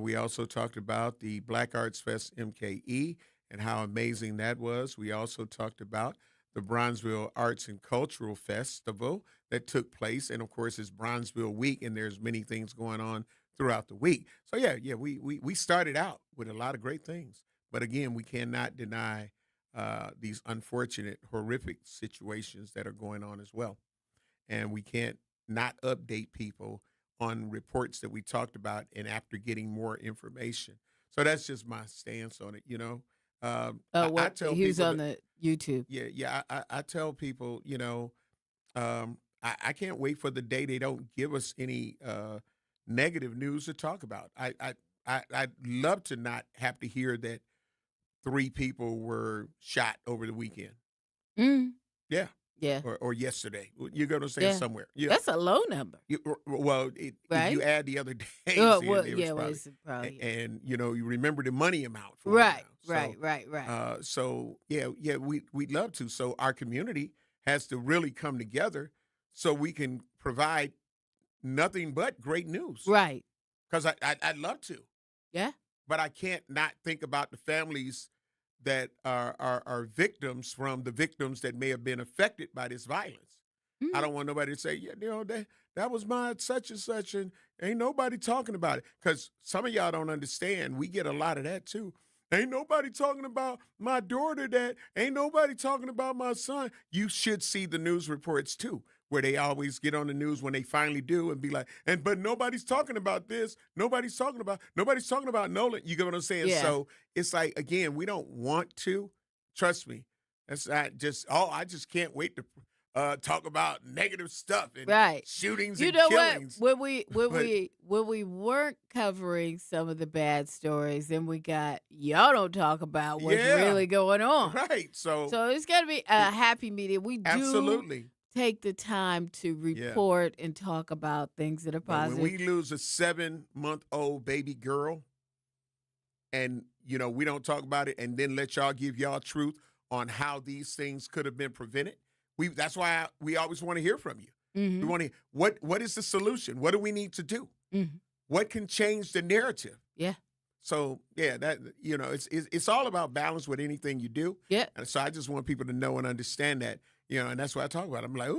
We also talked about the Black Arts Fest MKE and how amazing that was. We also talked about the Bronzeville Arts and Cultural Festival that took place. And, of course, it's Bronzeville Week, and there's many things going on throughout the week. So, we started out with a lot of great things. But, again, we cannot deny these unfortunate, horrific situations that are going on as well. And we can't not update people on reports that we talked about and after getting more information. So that's just my stance on it, I tell he was people on the YouTube. Yeah. I tell people, I can't wait for the day they don't give us any negative news to talk about. I'd love to not have to hear that 3 people were shot over the weekend. Yeah. Yeah. Or yesterday. You go to say somewhere. Yeah. That's a low number. If you add the other days, it's probably. And you remember the money amount. For right. So we'd love to. So our community has to really come together so we can provide nothing but great news. Right. Because I'd love to. Yeah. But I can't not think about the families that are victims from the victims that may have been affected by this violence. I don't want nobody to say, that was my such and such, and ain't nobody talking about it. Because some of y'all don't understand. We get a lot of that, too. Ain't nobody talking about my daughter that. Ain't nobody talking about my son. You should see the news reports, too, where they always get on the news when they finally do and be like, but nobody's talking about this. Nobody's talking about Nolan. You get what I'm saying? Yeah. So it's like, again, we don't want to. Trust me. That's not just, I just can't wait to talk about negative stuff and shootings and killings. What? When we weren't covering some of the bad stories, then we got, y'all don't talk about what's really going on. Right. So it's got to be a happy medium. We do absolutely take the time to report and talk about things that are positive. When we lose a 7-month-old baby girl and, we don't talk about it and then let y'all give y'all truth on how these things could have been prevented, that's why we always want to hear from you. Mm-hmm. We want to what is the solution? What do we need to do? Mm-hmm. What can change the narrative? Yeah. So, that, it's all about balance with anything you do. Yeah. And so I just want people to know and understand that, and that's what I talk about. I'm like,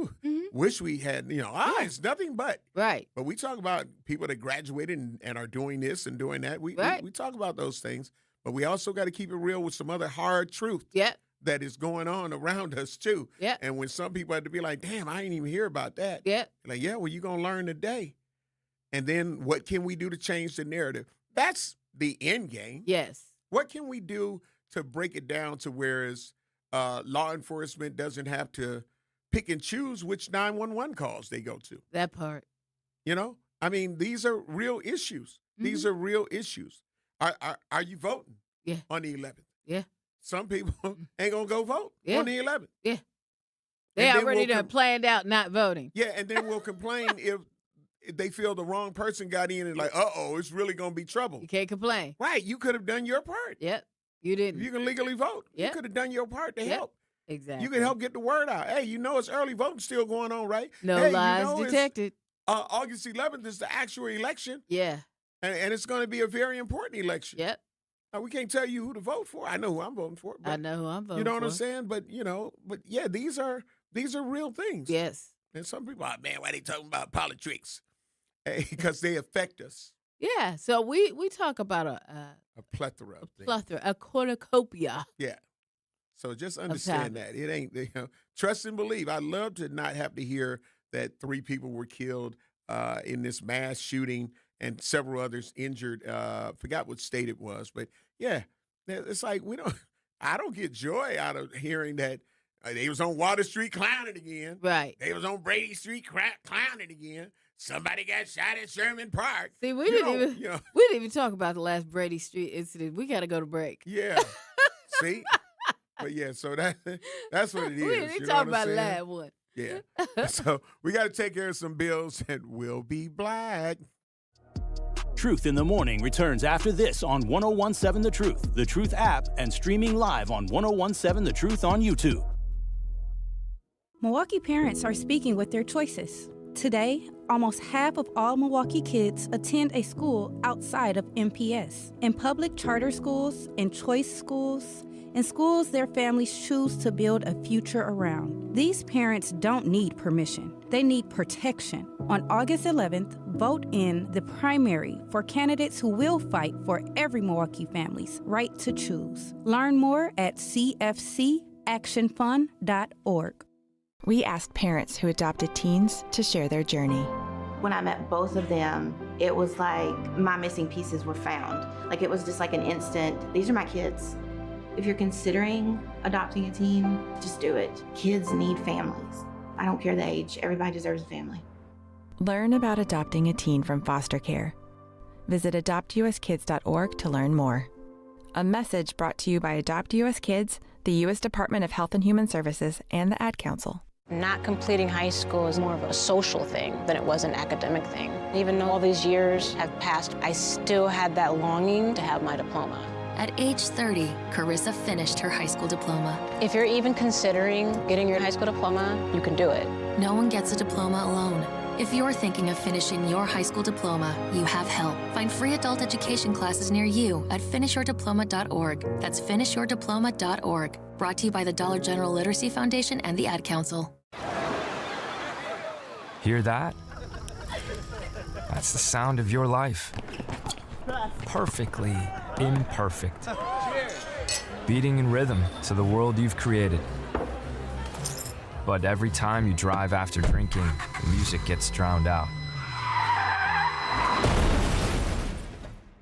wish we had, it's nothing but. Right. But we talk about people that graduated and are doing this and doing that. We talk about those things, but we also got to keep it real with some other hard truth. Yeah. that is going on around us too. Yeah. And when some people had to be like, damn, I didn't even hear about that. Yeah. Like, yeah, well, you're going to learn today. And then what can we do to change the narrative? That's the end game. Yes. What can we do to break it down to whereas law enforcement doesn't have to pick and choose which 911 calls they go to? That part. You know? I mean, these are real issues. These are real issues. Are you voting on the 11th? Yeah. Some people ain't going to go vote on the 11th. Yeah. They already done planned out not voting. Yeah, and then we'll complain if they feel the wrong person got in and like, it's really going to be trouble. You can't complain. Right. You could have done your part. Yep. You didn't. If you can legally vote. Yep. You could have done your part to help. Exactly. You can help get the word out. Hey, it's early voting still going on, right? No lies detected. August 11th is the actual election. Yeah. And it's going to be a very important election. Yep. Now, we can't tell you who to vote for. I know who I'm voting for. I know who I'm voting for. You know what I'm saying? But, yeah, these are real things. Yes. And some people are, man, why they talking about politics? Because they affect us. Yeah. So we talk about a plethora of things. A cornucopia. Yeah. So just understand that. It ain't, trust and believe. I'd love to not have to hear that 3 people were killed in this mass shooting and several others injured. Forgot what state it was. But, yeah, it's like I don't get joy out of hearing that they was on Water Street clowning again. Right. They was on Brady Street clowning again. Somebody got shot at Sherman Park. See, we didn't even talk about the last Brady Street incident. We got to go to break. Yeah. See? But, yeah, so that's what it is. We didn't talk about the last one. Yeah. So we got to take care of some bills, and we'll be black. Truth in the Morning returns after this on 101.7 The Truth app, and streaming live on 101.7 The Truth on YouTube. Milwaukee parents are speaking with their choices. Today, almost half of all Milwaukee kids attend a school outside of MPS. In public charter schools, in choice schools, in schools their families choose to build a future around. These parents don't need permission. They need protection. On August 11th, vote in the primary for candidates who will fight for every Milwaukee family's right to choose. Learn more at cfcactionfund.org. We asked parents who adopted teens to share their journey. When I met both of them, it was like my missing pieces were found. Like it was just like an instant, these are my kids. If you're considering adopting a teen, just do it. Kids need families. I don't care the age, everybody deserves a family. Learn about adopting a teen from foster care. Visit adoptuskids.org to learn more. A message brought to you by Adopt US Kids, the U.S. Department of Health and Human Services, and the Ad Council. Not completing high school is more of a social thing than it was an academic thing. Even though all these years have passed, I still had that longing to have my diploma. At age 30, Carissa finished her high school diploma. If you're even considering getting your high school diploma, you can do it. No one gets a diploma alone. If you're thinking of finishing your high school diploma, you have help. Find free adult education classes near you at finishyourdiploma.org. That's finishyourdiploma.org. Brought to you by the Dollar General Literacy Foundation and the Ad Council. Hear that? That's the sound of your life. Perfectly imperfect. Beating in rhythm to the world you've created. But every time you drive after drinking, the music gets drowned out.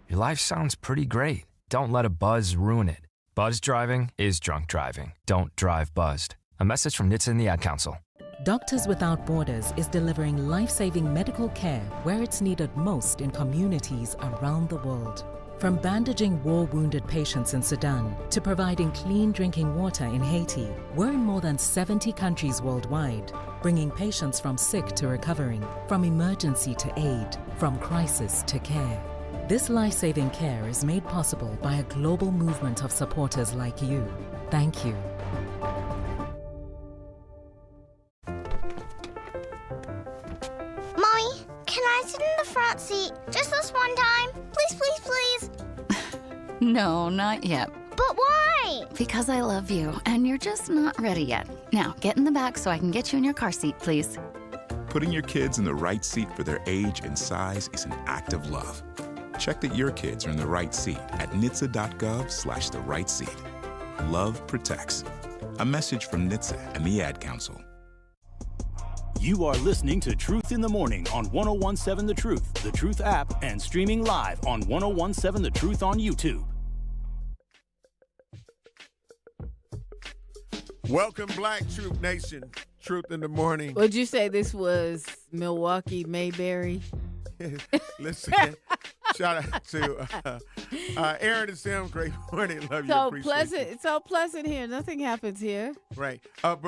Your life sounds pretty great. Don't let a buzz ruin it. Buzz driving is drunk driving. Don't drive buzzed. A message from NHTSA and the Ad Council. Doctors Without Borders is delivering life-saving medical care where it's needed most in communities around the world. From bandaging war-wounded patients in Sudan to providing clean drinking water in Haiti, we're in more than 70 countries worldwide, bringing patients from sick to recovering, from emergency to aid, from crisis to care. This life-saving care is made possible by a global movement of supporters like you. Thank you. Mommy, can I sit in the front seat just this one time? Please, please, please. No, not yet. But why? Because I love you, and you're just not ready yet. Now, get in the back so I can get you in your car seat, please. Putting your kids in the right seat for their age and size is an act of love. Check that your kids are in the right seat at nhtsa.gov/the right seat. Love protects. A message from NHTSA and the Ad Council. You are listening to Truth in the Morning on 1017 The Truth app, and streaming live on 1017 The Truth on YouTube. Welcome, Black Truth Nation. Truth in the Morning. Would you say this was Milwaukee Mayberry? Listen, shout out to Aaron and Sam. Great morning. Love you. Appreciate you. It's so pleasant here. Nothing happens here. Right. But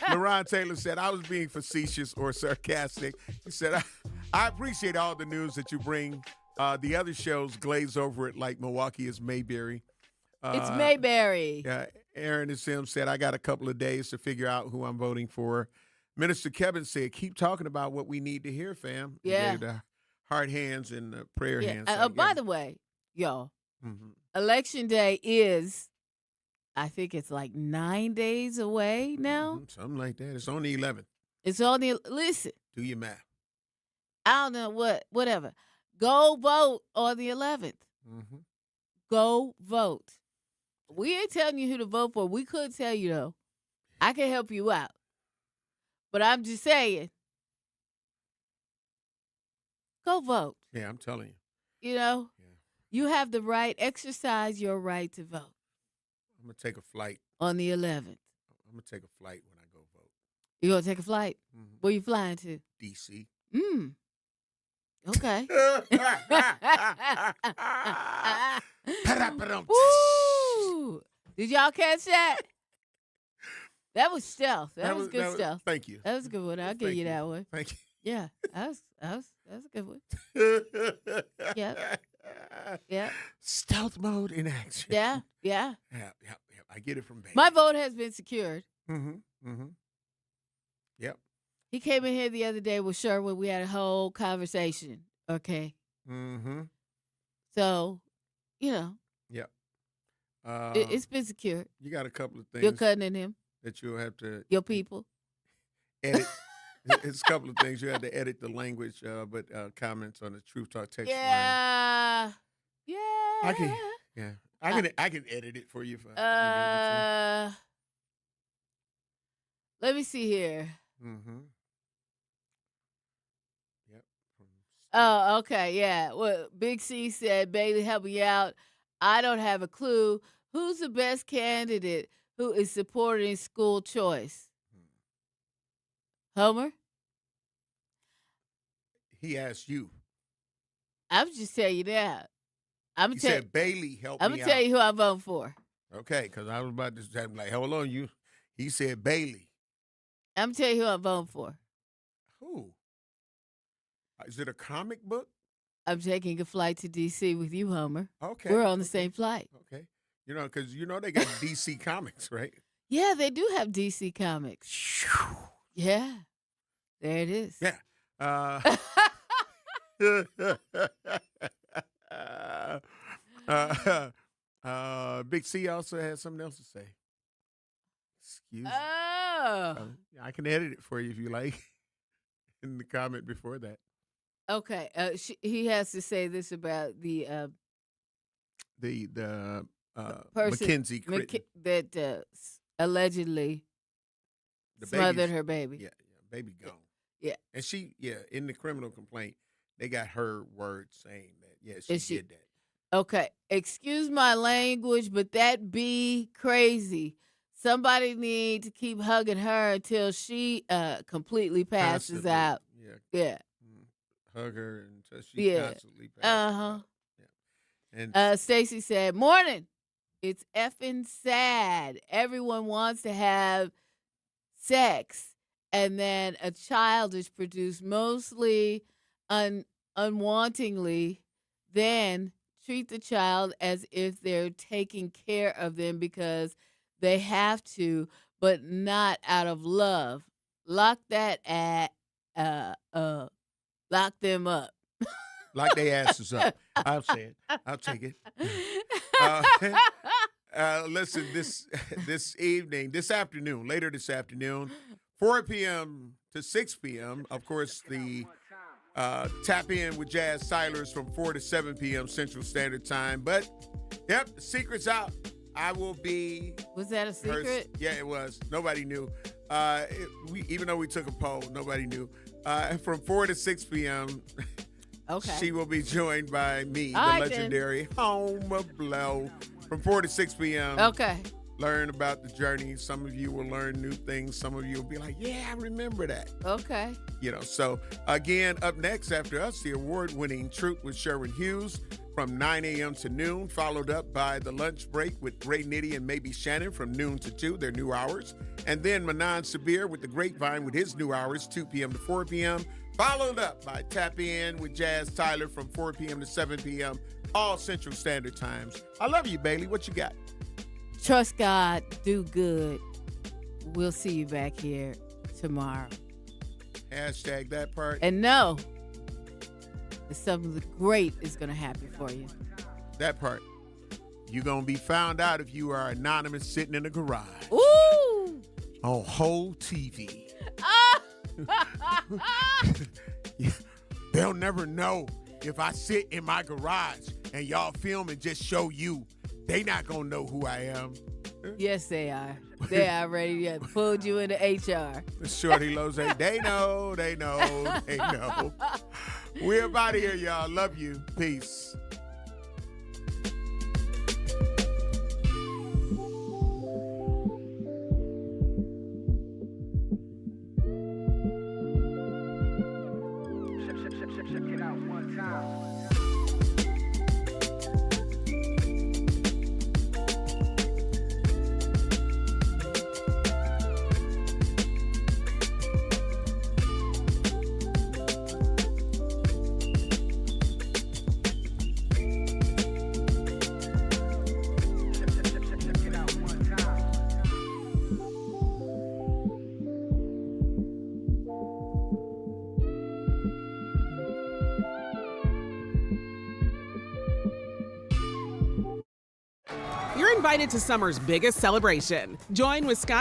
LaRon Taylor said, I was being facetious or sarcastic. He said, I appreciate all the news that you bring. The other shows glaze over it like Milwaukee is Mayberry. It's Mayberry. Yeah. Aaron and Sim said, I got a couple of days to figure out who I'm voting for. Minister Kevin said, keep talking about what we need to hear, fam. Yeah. The heart hands and the prayer hands. By the way, y'all, Election Day is, I think it's like 9 days away now. Something like that. It's on the 11th. It's on the, listen. Do your math. I don't know whatever. Go vote on the 11th. Go vote. We ain't telling you who to vote for. We could tell you, though. I can help you out. But I'm just saying, go vote. Yeah, I'm telling you. You know, you have the right, exercise your right to vote. I'm going to take a flight. On the 11th. I'm going to take a flight when I go vote. You going to take a flight? Where you flying to? D.C. Okay. Woo! Did y'all catch that? That was stealth. That was good stealth. Thank you. That was a good one. I'll give you that one. Thank you. Yeah, that was a good one. Yeah. Stealth mode in action. Yeah. Yeah. I get it from baby. My vote has been secured. Yep. He came in here the other day with Sherwood. We had a whole conversation. Okay. So, you know. Yep. It's been secured. You got a couple of things. You're cutting him. That you'll have to. Your people. Edit. It's a couple of things. You have to edit the language, but comments on the Truth Talk text line. Yeah. I can edit it for you. If let me see here. Yep. Oh, okay, yeah. Well, Big C said, Bailey, help me out. I don't have a clue. Who's the best candidate who is supporting school choice? Homer? He asked you. I'm just telling you that. He said, Bailey, help me out. I'm going to tell you who I'm voting for. Okay, because I was about to say, like, hold on, you. He said Bailey. I'm going to tell you who I'm voting for. Who? Is it a comic book? I'm taking a flight to D.C. with you, Homer. Okay. We're on the same flight. Okay. You know, because they got D.C. Comics, right? Yeah, they do have D.C. Comics. Yeah. There it is. Yeah. Big C also had something else to say. Excuse me. I can edit it for you if you like in the comment before that. Okay. He has to say this about the person Mackenzie that allegedly smothered her baby. Yeah, baby gone. Yeah. And she, in the criminal complaint, they got her word saying that, she did that. Okay. Excuse my language, but that be crazy. Somebody need to keep hugging her until she completely passes out. Yeah. Hug her until she constantly passes out. Yeah. And Stacy said, morning. It's effing sad. Everyone wants to have sex, and then a child is produced mostly unwantingly. Then treat the child as if they're taking care of them because they have to, but not out of love. Lock that lock them up. Lock their asses up. I'll say it. I'll take it. Listen, later this afternoon, 4 p.m. to 6 p.m., of course, the tap in with Jazz Silers from 4 to 7 p.m. Central Standard Time. But, the secret's out. I will be. Was that a secret? Yeah, it was. Nobody knew. Even though we took a poll, nobody knew. From 4 to 6 p.m., okay, she will be joined by me, All the right, legendary Home Blow. From 4 to 6 p.m. Okay. Learn about the journey. Some of you will learn new things. Some of you will be like, yeah, I remember that. Okay. So again, up next after us, the award-winning Truth with Sherwin Hughes from 9 a.m. to noon, followed up by the lunch break with Ray Nitty and maybe Shannon from noon to 2, their new hours. And then Manan Sabir with the Grapevine with his new hours, 2 p.m. to 4 p.m. Followed up by Tap In with Jazz Tyler from 4 p.m. to 7 p.m., all Central Standard Times. I love you, Bailey. What you got? Trust God, do good. We'll see you back here tomorrow. Hashtag that part. And know that something great is going to happen for you. That part. You're going to be found out if you are anonymous sitting in a garage. Ooh! On whole TV. Yeah. They'll never know if I sit in my garage and y'all film and just show you. They not going to know who I am. Yes, they are. They already pulled you into HR. Shorty Lowe say, they know. We're about here, y'all. Love you. Peace. Check it out one time. You're invited to summer's biggest celebration. Join Wisconsin